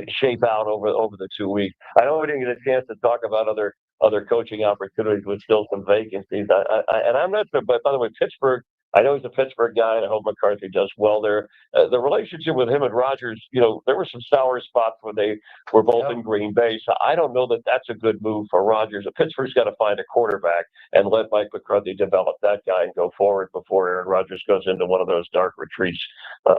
shape out over the 2 weeks. I know we didn't get a chance to talk about other coaching opportunities with still some vacancies. And I'm not. But by the way, Pittsburgh I know he's a Pittsburgh guy, and I hope McCarthy does well there. The relationship with him and Rodgers, there were some sour spots when they were both in Green Bay. So I don't know that that's a good move for Rodgers. Pittsburgh's got to find a quarterback and let Mike McCarthy develop that guy and go forward before Aaron Rodgers goes into one of those dark retreats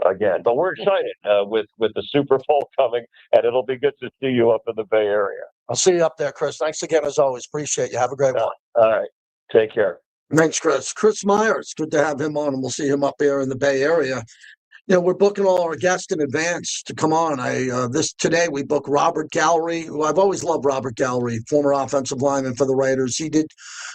again. But we're excited with the Super Bowl coming, and it'll be good to see you up in the Bay Area.
I'll see you up there, Chris. Thanks again, as always. Appreciate you. Have a great one.
All right. Take care.
Thanks, Chris. Chris Myers, good to have him on, and we'll see him up there in the Bay Area. We're booking all our guests in advance to come on. Today we booked Robert Gallery, who I've always loved. Robert Gallery, former offensive lineman for the Raiders. He did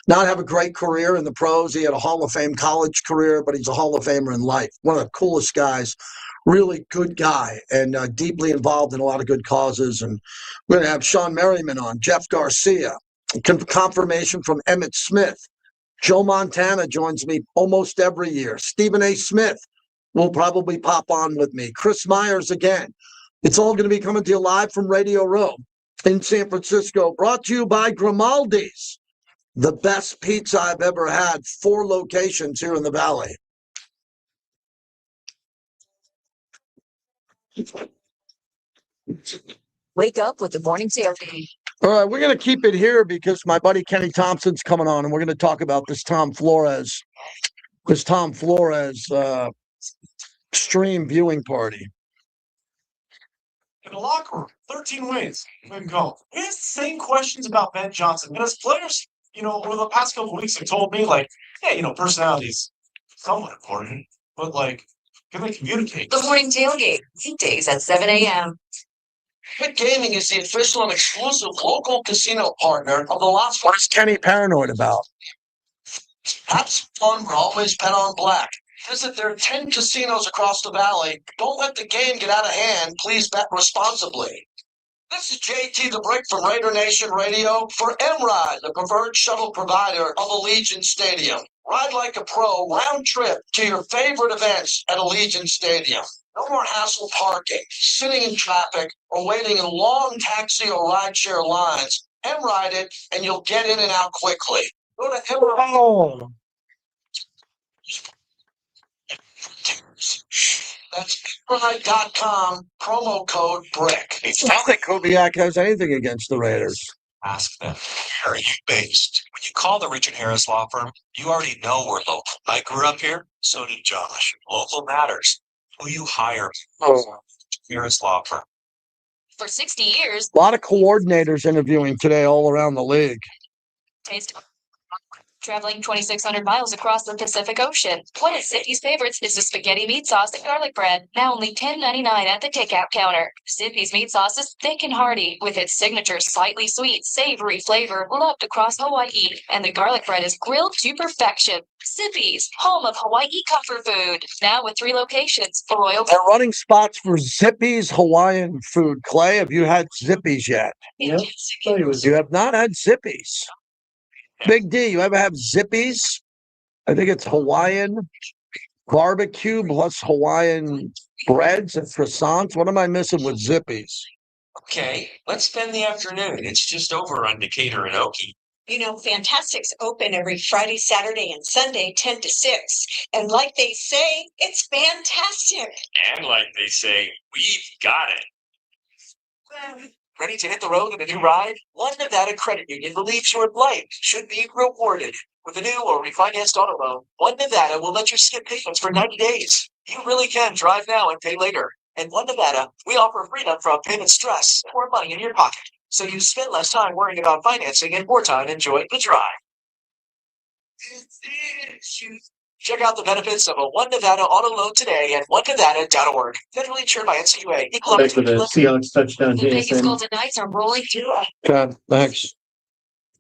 not have a great career in the pros. He had a Hall of Fame college career, but he's a Hall of Famer in life. One of the coolest guys. Really good guy, and deeply involved in a lot of good causes. And we're going to have Sean Merriman on, Jeff Garcia, confirmation from Emmitt Smith. Joe Montana joins me almost every year. Stephen A. Smith will probably pop on with me. Chris Myers again. It's all going to be coming to you live from Radio Row in San Francisco. Brought to you by Grimaldi's, the best pizza I've ever had. 4 locations here in the Valley.
Wake up with the morning tailgate.
All right, we're going to keep it here because my buddy Kenny Thompson's coming on, and we're going to talk about this Tom Flores stream viewing party.
In the locker room, 13 ways we can go. We asked the same questions about Ben Johnson. And as players, over the past couple of weeks, have told me, personality's somewhat important, but, can they communicate?
The morning tailgate, weekdays at 7 a.m.
Pitt Gaming is the official and exclusive local casino partner of the Las Vegas.
What is Kenny paranoid about?
Have some fun, but always bet on black. Visit their 10 casinos across the valley. Don't let the game get out of hand. Please bet responsibly. This is JT the Brick from Raider Nation Radio for M-Ride, the preferred shuttle provider of Allegiant Stadium. Ride like a pro, round trip to your favorite events at Allegiant Stadium. No more hassle parking, sitting in traffic, or waiting in long taxi or rideshare lines. M-Ride it, and you'll get in and out quickly. Go to M-Ride. That's M-Ride.com, promo code BRICK.
I don't think Kubiak has anything against the Raiders.
Ask them, where are you based? When you call the Richard Harris Law Firm, you already know we're local. I grew up here, so did Josh. Local matters. Who you hire? Harris Law Firm.
For 60 years.
A lot of coordinators interviewing today all around the league.
Taste. Traveling 2,600 miles across the Pacific Ocean. One of Zippy's favorites is the spaghetti meat sauce and garlic bread. Now only $10.99 at the takeout counter. Zippy's meat sauce is thick and hearty with its signature slightly sweet, savory flavor loved across Hawaii. And the garlic bread is grilled to perfection. Zippy's, home of Hawaii comfort food. Now with 3 locations.
They're running spots for Zippy's Hawaiian food. Clay, have you had Zippy's yet?
Yeah.
You have not had Zippy's. Big D, you ever have Zippy's? I think it's Hawaiian barbecue plus Hawaiian breads and croissants. What am I missing with Zippy's?
Okay, let's spend the afternoon. It's just over on Decatur and Okie.
Fantastic's open every Friday, Saturday, and Sunday, 10 to 6. And like they say, it's fantastic.
And like they say, we've got it.
Ready to hit the road in a new ride? One Nevada credit union believes your life should be rewarded. With a new or refinanced auto loan, One Nevada will let you skip payments for 90 days. You really can drive now and pay later. At One Nevada, we offer freedom from payment stress, more money in your pocket, so you spend less time worrying about financing and more time enjoying the drive. Check out the benefits of a One Nevada auto loan today at onenevada.org. Federally insured by NCUA. Equal
Back for the
opportunity.
Seahawks touchdown,
The Vegas
Jason.
Golden Knights are rolling through.
God, thanks.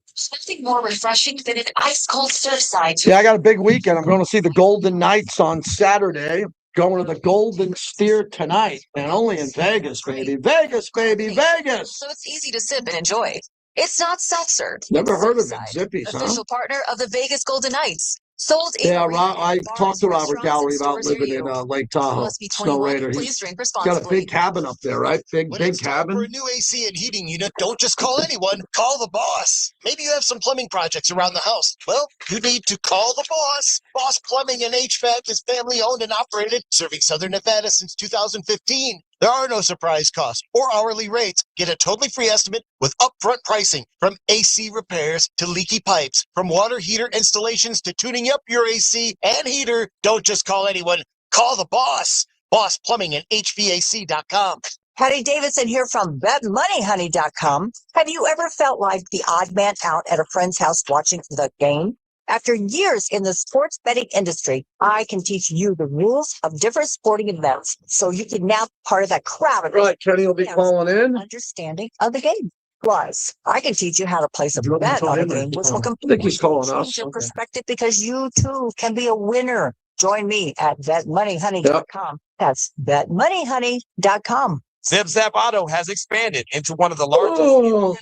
There's nothing more refreshing than an ice-cold surfside.
Yeah, I got a big weekend. I'm going to see the Golden Knights on Saturday. Going to the Golden Steer tonight. And only in Vegas, baby. Vegas, baby, Vegas.
So it's easy to sip and enjoy. It's not self-serve.
Never
It's
heard of it.
Surfside,
Zippy's, huh?
official partner of the Vegas Golden Knights.
Sold
Yeah,
equally
I
in bars,
talked to Robert
restaurants, and
Gallery about
stores near
living in
you.
Lake Tahoe.
Must be
Snow
21.
Raider.
Please
He's
drink
got a
responsibly.
big cabin up there, right? Big
When it's time
cabin.
for a new AC and heating unit, don't just call anyone. Call the boss. Maybe you have some plumbing projects around the house. Well, you need to call the boss. Boss Plumbing and HVAC is family owned and operated, serving Southern Nevada since 2015. There are no surprise costs or hourly rates. Get a totally free estimate with upfront pricing, from AC repairs to leaky pipes, from water heater installations to tuning up your AC and heater. Don't just call anyone. Call the boss. Boss Plumbing and HVAC.com.
Patty Davidson here from BetMoneyHoney.com. Have you ever felt like the odd man out at a friend's house watching the game? After years in the sports betting industry, I can teach you the rules of different sporting events so you can now be part of that crowd.
Right, Kenny will be calling in.
Understanding of the game. Plus, I can teach you how to place a bet on a game, which will completely change your perspective because you too can be a winner. Join me at BetMoneyHoney.com. That's BetMoneyHoney.com.
Zip Zap Auto has expanded into one of the largest auto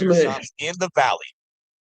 repair shops in the valley.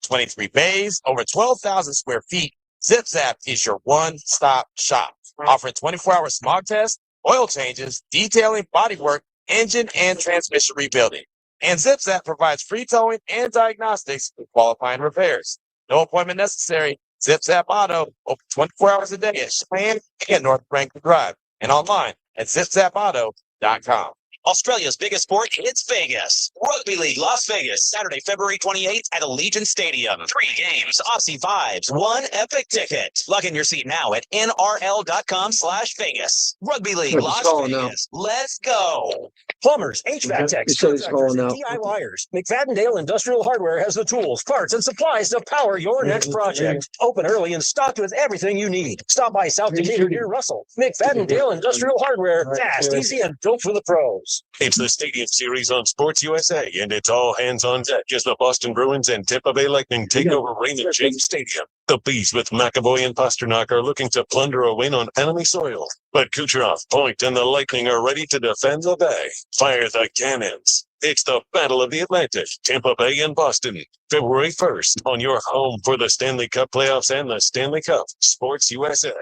23 bays, over 12,000 square feet. Zip Zap is your one-stop shop, offering 24-hour smog tests, oil changes, detailing, bodywork, engine and transmission rebuilding. And Zip Zap provides free towing and diagnostics with qualifying repairs. No appointment necessary. Zip Zap Auto, open 24 hours a day at Cheyenne and North Franklin Drive, and online at zipzapauto.com.
Australia's biggest sport, it's Vegas. Rugby League Las Vegas, Saturday, February 28th at Allegiant Stadium. 3 games, Aussie vibes, 1 epic ticket. Plug in your seat now at nrl.com/Vegas. Rugby League Las Vegas. Let's go.
Plumbers, HVAC techs, contractors, and DIYers. McFadden Industrial Hardware has the tools, parts, and supplies to power your next project. Open early and stocked with everything you need. Stop by South Decatur near Russell. McFadden Industrial Hardware. Fast, easy, and built for the pros.
It's the Stadium Series on Sports USA, and it's all hands on deck as the Boston Bruins and Tampa Bay Lightning take over Raymond James Stadium. The Bees with McAvoy and Pasternak are looking to plunder a win on enemy soil, but Kucherov, Point, and the Lightning are ready to defend the Bay. Fire the cannons. It's the Battle of the Atlantic, Tampa Bay and Boston, February 1st on your home for the Stanley Cup playoffs and the Stanley Cup, Sports USA.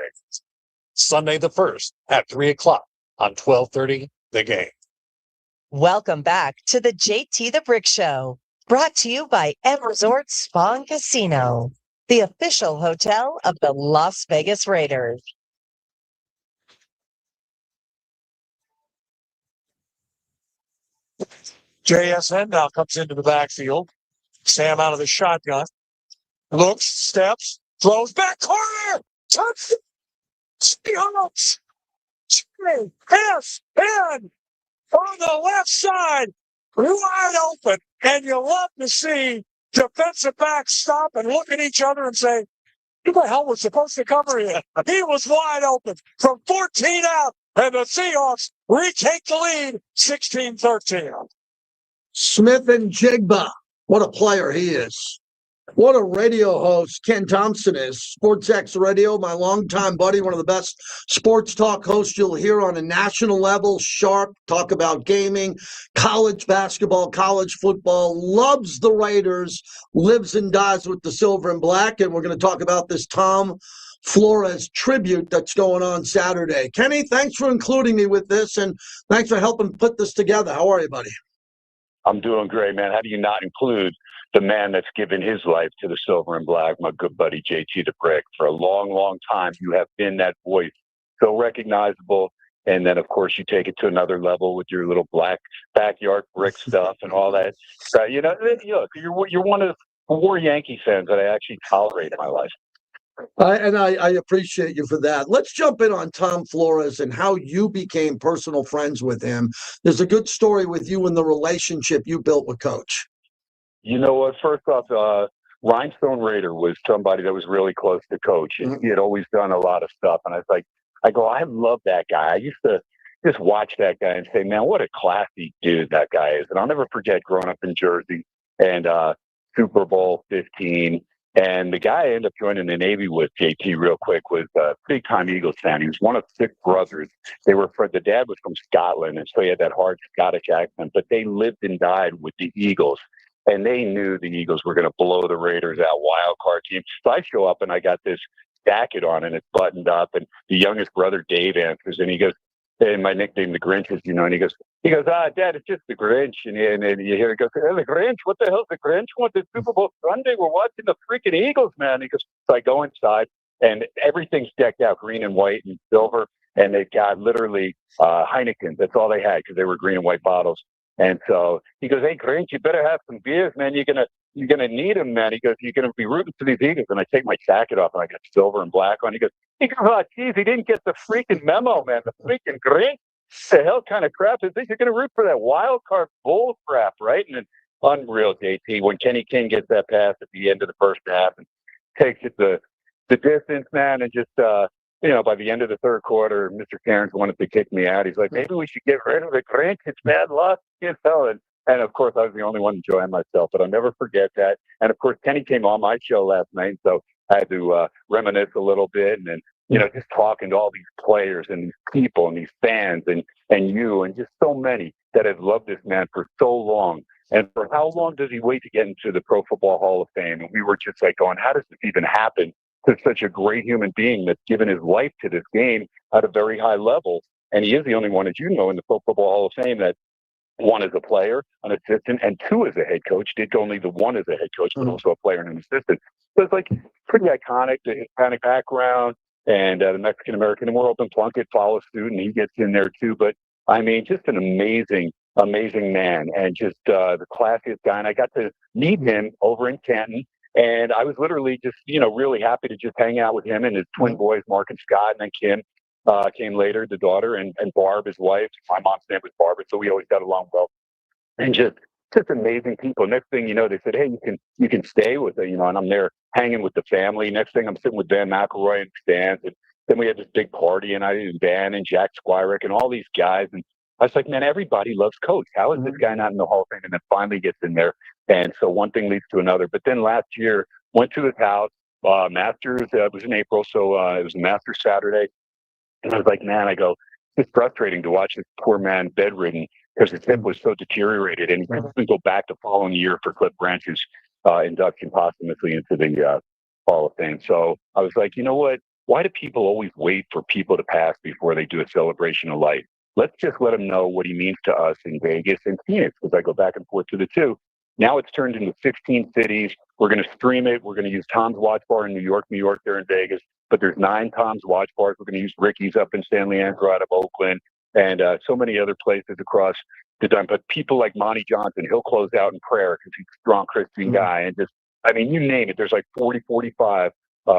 Sunday the 1st at 3 o'clock on 12:30, The Game.
Welcome back to the JT the Brick Show, brought to you by M Resort Spa and Casino, the official hotel of the Las Vegas Raiders.
JSN now comes into the backfield. Sam out of the shotgun. Looks, steps, throws back corner. Touch. Seahawks. Pass. In. On the left side. Wide open. And you love to see defensive backs stop and look at each other and say, who the hell was supposed to cover him? He was wide open from 14 out. And the Seahawks retake the lead 16-13.
Smith and Jigba. What a player he is. What a radio host Ken Thompson is. Sports X Radio, my longtime buddy, one of the best sports talk hosts you'll hear on a national level. Sharp, talk about gaming, college basketball, college football, loves the Raiders, lives and dies with the silver and black. And we're going to talk about this Tom Flores tribute that's going on Saturday. Kenny, thanks for including me with this, and thanks for helping put this together. How are you, buddy?
I'm doing great, man. How do you not include the man that's given his life to the silver and black, my good buddy JT the Brick? For a long, long time, you have been that voice, so recognizable. And then, of course, you take it to another level with your little black backyard brick stuff and all that. You know, you're one of the 4 Yankee fans that I actually tolerate in my life.
I appreciate you for that. Let's jump in on Tom Flores and how you became personal friends with him. There's a good story with you and the relationship you built with Coach.
You know what? First off, Rhinestone Raider was somebody that was really close to Coach. And he had always done a lot of stuff. And I love that guy. I used to just watch that guy and say, man, what a classy dude that guy is. And I'll never forget growing up in Jersey and Super Bowl 15. And the guy I ended up joining the Navy with, JT, real quick, was a big-time Eagles fan. He was one of 6 brothers. The dad was from Scotland, and so he had that hard Scottish accent. But they lived and died with the Eagles, and they knew the Eagles were going to blow the Raiders out, wild card team. So I show up, and I got this jacket on and it's buttoned up. And the youngest brother, Dave, answers and he goes, and my nickname, the Grinch, is, and he goes, Dad, it's just the Grinch. And you hear it goes, hey, the Grinch? What the hell's the Grinch? What, the Super Bowl Sunday? We're watching the freaking Eagles, man. He goes, so I go inside and everything's decked out green and white and silver. And they've got literally Heineken. That's all they had because they were green and white bottles. And so he goes, hey, Grinch, you better have some beers, man. You're gonna need them, man. He goes, you're gonna be rooting for these Eagles. And I take my jacket off and I got silver and black on. He goes, oh, geez, he didn't get the freaking memo, man. The freaking Grinch. The hell kind of crap is this? You're gonna root for that wild card bull crap, right? And then unreal, JT, when Kenny King gets that pass at the end of the first half and takes it the distance, man, and just by the end of the third quarter, Mr. Cairns wanted to kick me out. He's like, maybe we should get rid of the Grinch. It's bad luck. And of course, I was the only one enjoying myself, but I'll never forget that. And of course, Kenny came on my show last night, so I had to reminisce a little bit and then, just talking to all these players and these people and these fans and you and just so many that have loved this man for so long. And for how long does he wait to get into the Pro Football Hall of Fame? And we were just like going, how does this even happen to such a great human being that's given his life to this game at a very high level? And he is the only one, as you know, in the Pro Football Hall of Fame that one as a player, an assistant, and two as a head coach. Did only the one as a head coach, but also a player and an assistant. So it's like pretty iconic, the Hispanic background and the Mexican-American. And World and Plunkett follows suit, and he gets in there too. But, I mean, just an amazing man and just the classiest guy. And I got to meet him over in Canton. And I was literally just, really happy to just hang out with him and his twin boys, Mark and Scott, and then Kim came later, the daughter, and Barb, his wife. My mom's name was Barbara, so we always got along well. And just amazing people. Next thing you know, they said, hey, you can stay with it, and I'm there hanging with the family. Next thing I'm sitting with Dan McElroy and stands, and then we had this big party, and I and Dan and Jack Squirek and all these guys, and I was like, man, everybody loves Coach. How is this guy not in the Hall of Fame? And then finally gets in there. And so one thing leads to another. But then last year, went to his house, Masters, it was in April, so it was a Masters Saturday. And I was like, man, it's frustrating to watch this poor man bedridden because his hip was so deteriorated. And he couldn't go back the following year for Cliff Branch's induction posthumously into the Hall of Fame. So I was like, you know what? Why do people always wait for people to pass before they do a celebration of life? Let's just let him know what he means to us in Vegas and Phoenix, because I go back and forth to the two. Now it's turned into 16 cities. We're going to stream it. We're going to use Tom's Watch Bar in New York, there in Vegas. But there's 9 Tom's Watch Bars. We're going to use Ricky's up in San Leandro out of Oakland and so many other places across the dime. But people like Monty Johnson, he'll close out in prayer because he's a strong Christian guy. And just, I mean, you name it. There's like 40, 45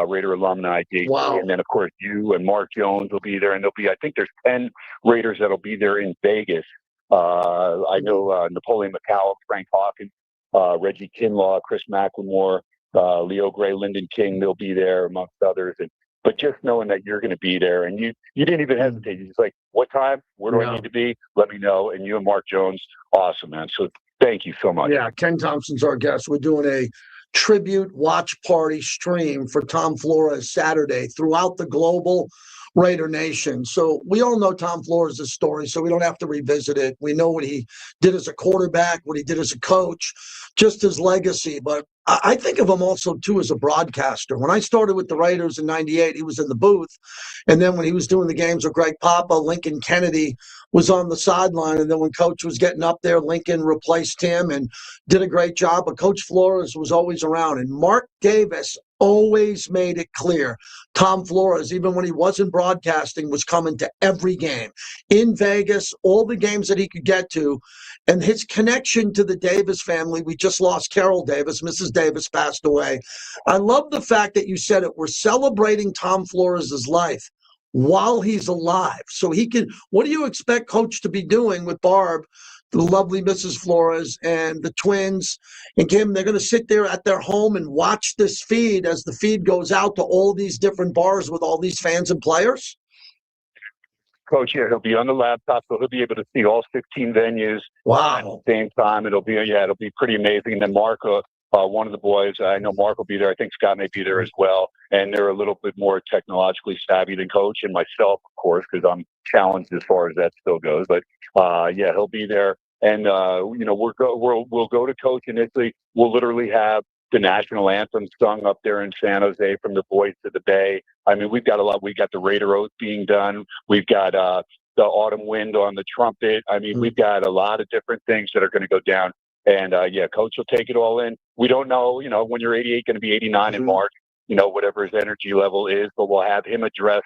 Raider alumni. Wow. And then, of course, you and Mark Jones will be there. And I think there's 10 Raiders that'll be there in Vegas. I know Napoleon McCallum, Frank Hawkins, Reggie Kinlaw, Chris McLemore, Leo Gray, Lyndon King, they'll be there amongst others. But just knowing that you're going to be there and you didn't even hesitate. You're just like, what time? Where do I need to be? Let me know. And you and Mark Jones, awesome, man. So thank you so much.
Yeah, Ken Thompson's our guest. We're doing a tribute watch party stream for Tom Flores Saturday throughout the global Raider Nation. So we all know Tom Flores' story, so we don't have to revisit it. We know what he did as a quarterback, what he did as a coach, just his legacy. But I think of him also, too, as a broadcaster. When I started with the Raiders in 98, he was in the booth. And then when he was doing the games with Greg Papa, Lincoln Kennedy was on the sideline. And then when Coach was getting up there, Lincoln replaced him and did a great job. But Coach Flores was always around. And Mark Davis always made it clear Tom Flores, even when he wasn't broadcasting, was coming to every game in Vegas, all the games that he could get to. And his connection to the Davis family, we just lost Carol Davis. Mrs. Davis passed away. I love the fact that you said it. We're celebrating Tom Flores' life while he's alive. So he can, what do you expect Coach to be doing with Barb, the lovely Mrs. Flores, and the twins and Kim? They're going to sit there at their home and watch this feed as the feed goes out to all these different bars with all these fans and players?
Coach, yeah, he'll be on the laptop, so he'll be able to see all 16 venues at the same time. It'll be pretty amazing. And then Mark, one of the boys, I know Mark will be there. I think Scott may be there as well. And they're a little bit more technologically savvy than Coach and myself, of course, because I'm challenged as far as that still goes. But he'll be there. And we'll go to Coach initially. We'll literally have the national anthem sung up there in San Jose from the voice of the Bay. I mean, we've got a lot. We've got the Raider Oath being done. We've got the Autumn Wind on the trumpet. I mean, we've got a lot of different things that are going to go down. And yeah, Coach will take it all in. We don't know, when you're 88, going to be 89 in March, whatever his energy level is, but we'll have him address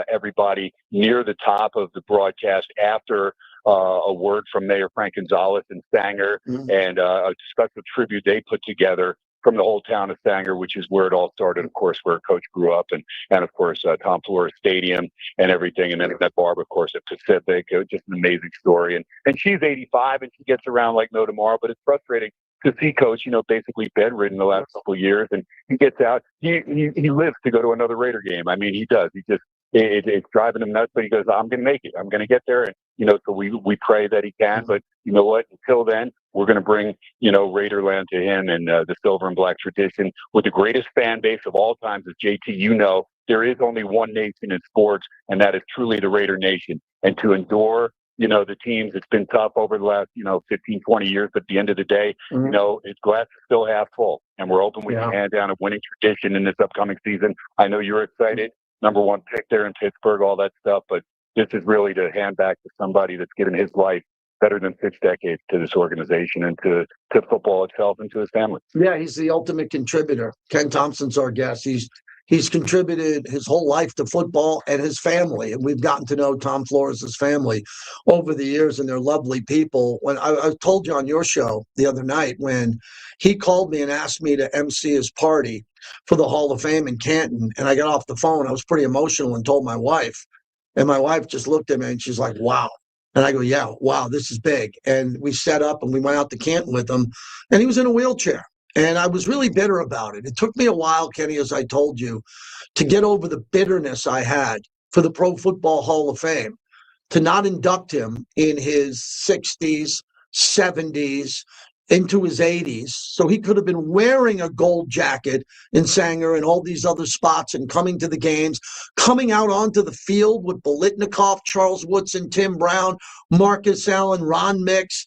everybody near the top of the broadcast after a word from Mayor Frank Gonzalez and Sanger and a special tribute they put together from the whole town of Sanger, which is where it all started, of course, where Coach grew up, and of course, Tom Flores Stadium and everything. And then that Barb, of course, at Pacific, just an amazing story. And she's 85 and she gets around like no tomorrow, but it's frustrating to see Coach, basically bedridden the last couple of years, and he gets out. He lives to go to another Raider game. I mean, he does. He just, it's driving him nuts, but he goes, I'm going to make it. I'm going to get there. And, so we pray that he can, but you know what? Until then, we're going to bring, Raiderland to him and the silver and black tradition with the greatest fan base of all times. As JT, there is only one nation in sports, and that is truly the Raider Nation. And to endure, the teams, it's been tough over the last, 15, 20 years, but at the end of the day, it's glass is still half full, and we're hoping we can hand down a winning tradition in this upcoming season. I know you're excited. Number one pick there in Pittsburgh, all that stuff, but this is really to hand back to somebody that's given his life better than 6 decades to this organization and to football itself and to his family.
Yeah, he's the ultimate contributor. Ken Thompson's our guest. He's contributed his whole life to football and his family. And we've gotten to know Tom Flores' family over the years, and they're lovely people. When I told you on your show the other night, when he called me and asked me to MC his party for the Hall of Fame in Canton, and I got off the phone, I was pretty emotional and told my wife. And my wife just looked at me and she's like, wow. And I go, yeah, wow, this is big. And we set up and we went out to Canton with him, and he was in a wheelchair. And I was really bitter about it. It took me a while, Kenny, as I told you, to get over the bitterness I had for the Pro Football Hall of Fame, to not induct him in his 60s, 70s, into his 80s. So he could have been wearing a gold jacket in Sanger and all these other spots and coming to the games, coming out onto the field with Bolitnikoff, Charles Woodson, Tim Brown, Marcus Allen, Ron Mix,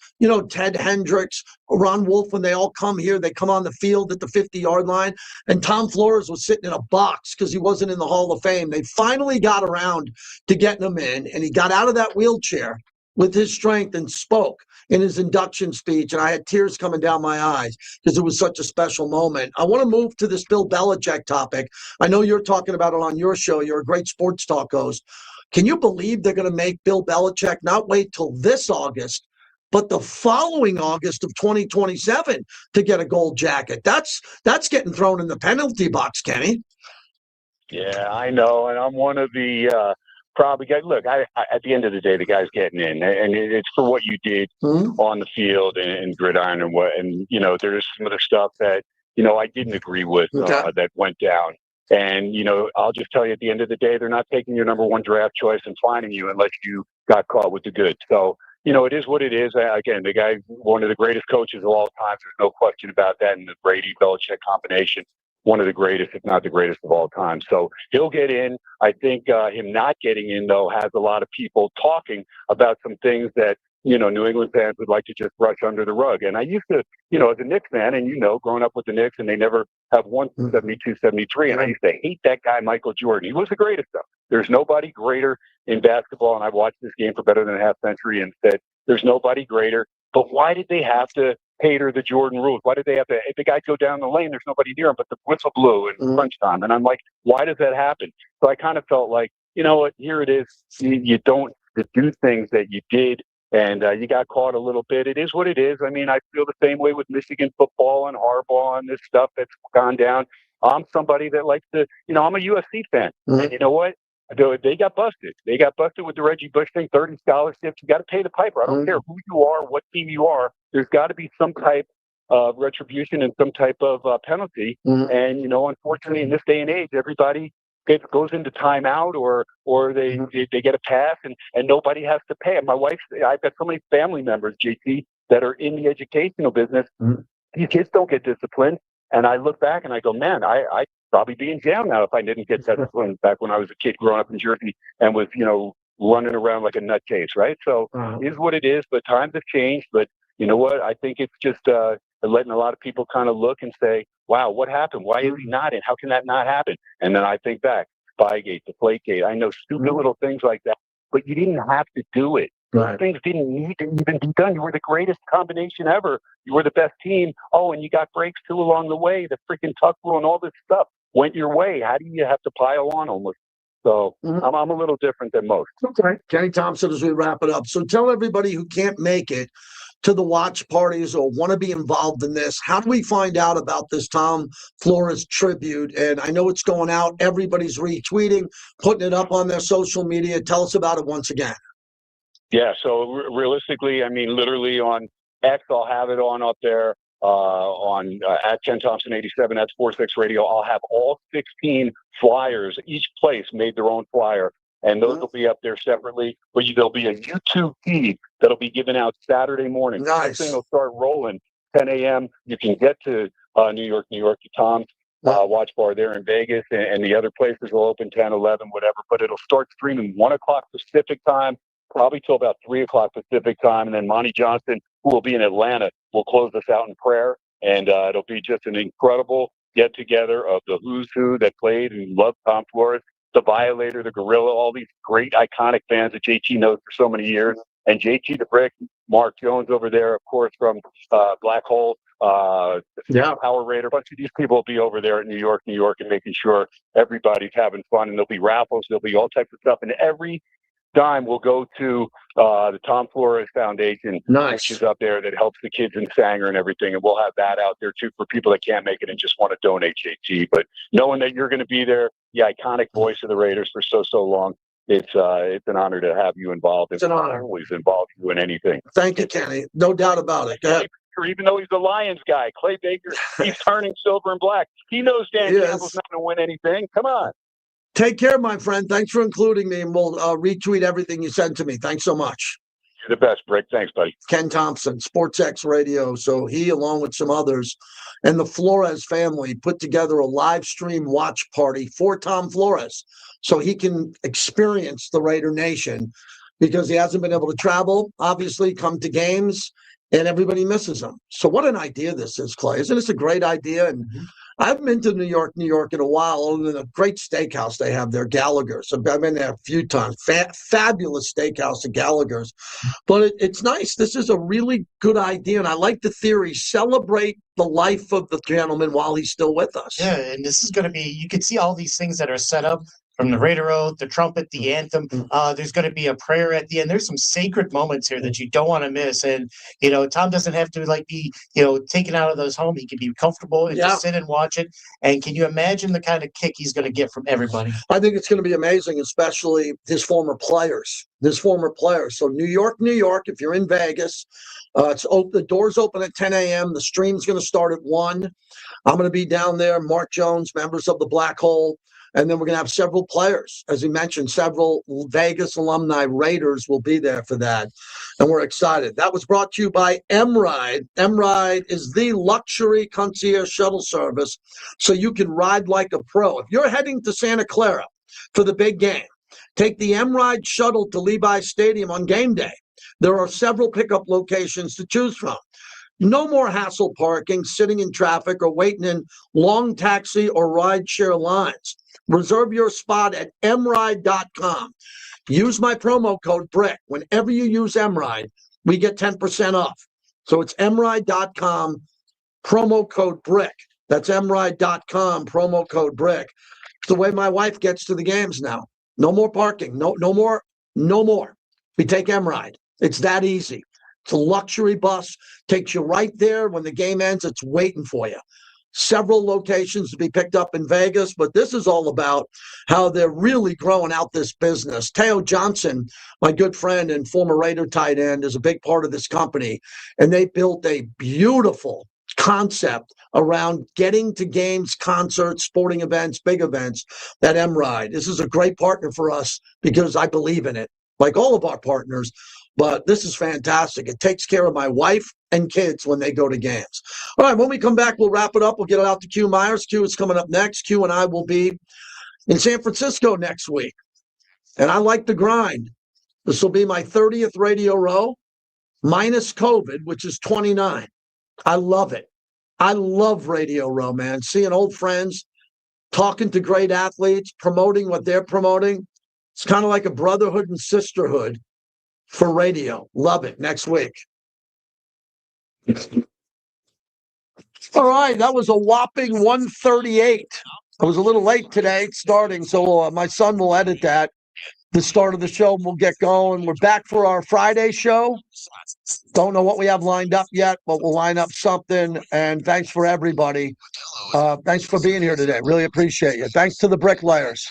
Ted Hendricks, Ron Wolf. When they all come here, they come on the field at the 50-yard line. And Tom Flores was sitting in a box because he wasn't in the Hall of Fame. They finally got around to getting him in, and he got out of that wheelchair with his strength and spoke in his induction speech, and I had tears coming down my eyes because it was such a special moment. I want to move to this Bill Belichick topic. I know you're talking about it on your show. You're a great sports talk host. Can you believe they're going to make Bill Belichick not wait till this August, but the following August of 2027 to get a gold jacket? That's getting thrown in the penalty box, Kenny.
Yeah, I know, and I'm one of the probably guys. Look, I at the end of the day, the guy's getting in, and it's for what you did on the field and gridiron and there's some of the stuff that I didn't agree with that went down. And I'll just tell you, at the end of the day, they're not taking your number one draft choice and fining you unless you got caught with the goods. So it is what it is. Again, the guy, one of the greatest coaches of all time. There's no question about that. And the Brady-Belichick combination, one of the greatest, if not the greatest of all time. So he'll get in. I think him not getting in, though, has a lot of people talking about some things that, New England fans would like to just brush under the rug. And I used to, as a Knicks fan, and growing up with the Knicks, and they never have won 72, 73, and I used to hate that guy, Michael Jordan. He was the greatest, though. There's nobody greater in basketball, and I've watched this game for better than a half century and said, there's nobody greater. But why did they have to cater the Jordan rules? Why did they have to, if the guys go down the lane, there's nobody near him, but the whistle blew in crunch time. And I'm like, why does that happen? So I kind of felt like, what, here it is. You don't do things that you did, and you got caught a little bit. It is what it is. I mean, I feel the same way with Michigan football and Harbaugh and this stuff that's gone down. I'm somebody that likes to, I'm a USC fan. And you know what? They got busted. They got busted with the Reggie Bush thing, 30 scholarships. You got to pay the piper. I don't care who you are, what team you are. There's got to be some type of retribution and some type of penalty. And, unfortunately, in this day and age, everybody goes into timeout or they get a pass and nobody has to pay. And my wife, I've got so many family members, JT, that are in the educational business. These kids don't get disciplined. And I look back and I go, man, I'd probably be in jail now if I didn't get disciplined back when I was a kid growing up in Jersey and was, running around like a nutcase, right? So it is what it is, but times have changed. But you know what? I think it's just letting a lot of people kind of look and say, wow, what happened? Why is he not in? How can that not happen? And then I think back, Spygate, Deflategate. I know stupid little things like that, but you didn't have to do it.
Right.
Things didn't need to even be done. You were the greatest combination ever. You were the best team. Oh, and you got breaks too along the way. The freaking tuck rule and all this stuff went your way. How do you have to pile on almost? So I'm a little different than most.
Okay. Kenny Thompson, as we wrap it up. So tell everybody who can't make it to the watch parties or want to be involved in this, how do we find out about this Tom Flores tribute? And I know it's going out. Everybody's retweeting, putting it up on their social media. Tell us about it once again.
Yeah, so realistically, I mean, literally on X, I'll have it on up there on at Ken Thompson 87 at Sports X Radio. I'll have all 16 flyers. Each place made their own flyer, and those will be up there separately. But there'll be a YouTube feed that'll be given out Saturday morning.
Nice.
This thing will start rolling 10 a.m. You can get to New York, to Tom's Watch Bar there in Vegas, and the other places will open 10, 11, whatever. But it'll start streaming 1 o'clock Pacific time, probably till about 3 o'clock Pacific time. And then Monty Johnson, who will be in Atlanta, will close us out in prayer. And it'll be just an incredible get-together of the who's who that played and loved Tom Flores, the Violator, the Gorilla, all these great iconic fans that JT knows for so many years. And JT the Brick, Mark Jones over there, of course, from Black Hole, Power Raider. A bunch of these people will be over there in New York, and making sure everybody's having fun. And there'll be raffles. There'll be all types of stuff. And every dime will go to the Tom Flores Foundation, which is up there, that helps the kids in Sanger and everything. And we'll have that out there too for people that can't make it and just want to donate, JT. But knowing that you're going to be there, the iconic voice of the Raiders for so long, it's an honor to have you involved.
It's an honor.
Always involve you in anything.
Thank you, Kenny. No doubt about it. Go ahead.
Even though he's the Lions guy, Clay Baker, he's turning silver and black. He knows Dan Campbell's not going to win anything. Come on.
Take care, my friend. Thanks for including me, and we'll retweet everything you sent to me. Thanks so much.
You're the best, Brick. Thanks, buddy.
Ken Thompson, Sports X Radio. So he, along with some others, and the Flores family put together a live stream watch party for Tom Flores so he can experience the Raider Nation, because he hasn't been able to travel, obviously, come to games, and everybody misses him. So what an idea this is, Clay. Isn't this a great idea? And I haven't been to New York in a while, other than a great steakhouse they have there, Gallagher's. I've been there a few times. Fabulous steakhouse at Gallagher's. But it's nice. This is a really good idea, and I like the theory. Celebrate the life of the gentleman while he's still with us.
Yeah, and this is going to be, you can see all these things that are set up, from the Raider Oath, the trumpet, the anthem. There's going to be a prayer at the end. There's some sacred moments here that you don't want to miss. And, Tom doesn't have to be, taken out of those home. He can be comfortable and just sit and watch it. And can you imagine the kind of kick he's going to get from everybody?
I think it's going to be amazing, especially his former players. So New York, if you're in Vegas, it's open. The doors open at 10 a.m. The stream's going to start at 1. I'm going to be down there. Mark Jones, members of the Black Hole. And then we're going to have several players. As he mentioned, several Vegas alumni Raiders will be there for that. And we're excited. That was brought to you by M-Ride. M-Ride is the luxury concierge shuttle service, so you can ride like a pro. If you're heading to Santa Clara for the big game, take the M-Ride shuttle to Levi Stadium on game day. There are several pickup locations to choose from. No more hassle parking, sitting in traffic, or waiting in long taxi or rideshare lines. Reserve your spot at mride.com. Use my promo code BRICK. Whenever you use MRide, we get 10% off. So it's mride.com, promo code BRICK. That's mride.com, promo code BRICK. It's the way my wife gets to the games now. No more parking. No more. We take MRide. It's that easy. It's a luxury bus. Takes you right there. When the game ends, it's waiting for you. Several locations to be picked up in Vegas, but this is all about how they're really growing out this business. Teo Johnson, my good friend and former Raider tight end, is a big part of this company, and they built a beautiful concept around getting to games, concerts, sporting events, big events, that M-Ride. This is a great partner for us because I believe in it, like all of our partners. But this is fantastic. It takes care of my wife and kids when they go to games. All right, when we come back, we'll wrap it up. We'll get it out to Q Myers. Q is coming up next. Q and I will be in San Francisco next week. And I like the grind. This will be my 30th Radio Row, minus COVID, which is 29. I love it. I love Radio Row, man. Seeing old friends, talking to great athletes, promoting what they're promoting. It's kind of like a brotherhood and sisterhood for radio. Love it. Next week. All right. That was a whopping 138. I was a little late today starting, so my son will edit that. The start of the show, and we'll get going. We're back for our Friday show. Don't know what we have lined up yet, but we'll line up something. And thanks for everybody. Thanks for being here today. Really appreciate you. Thanks to the bricklayers.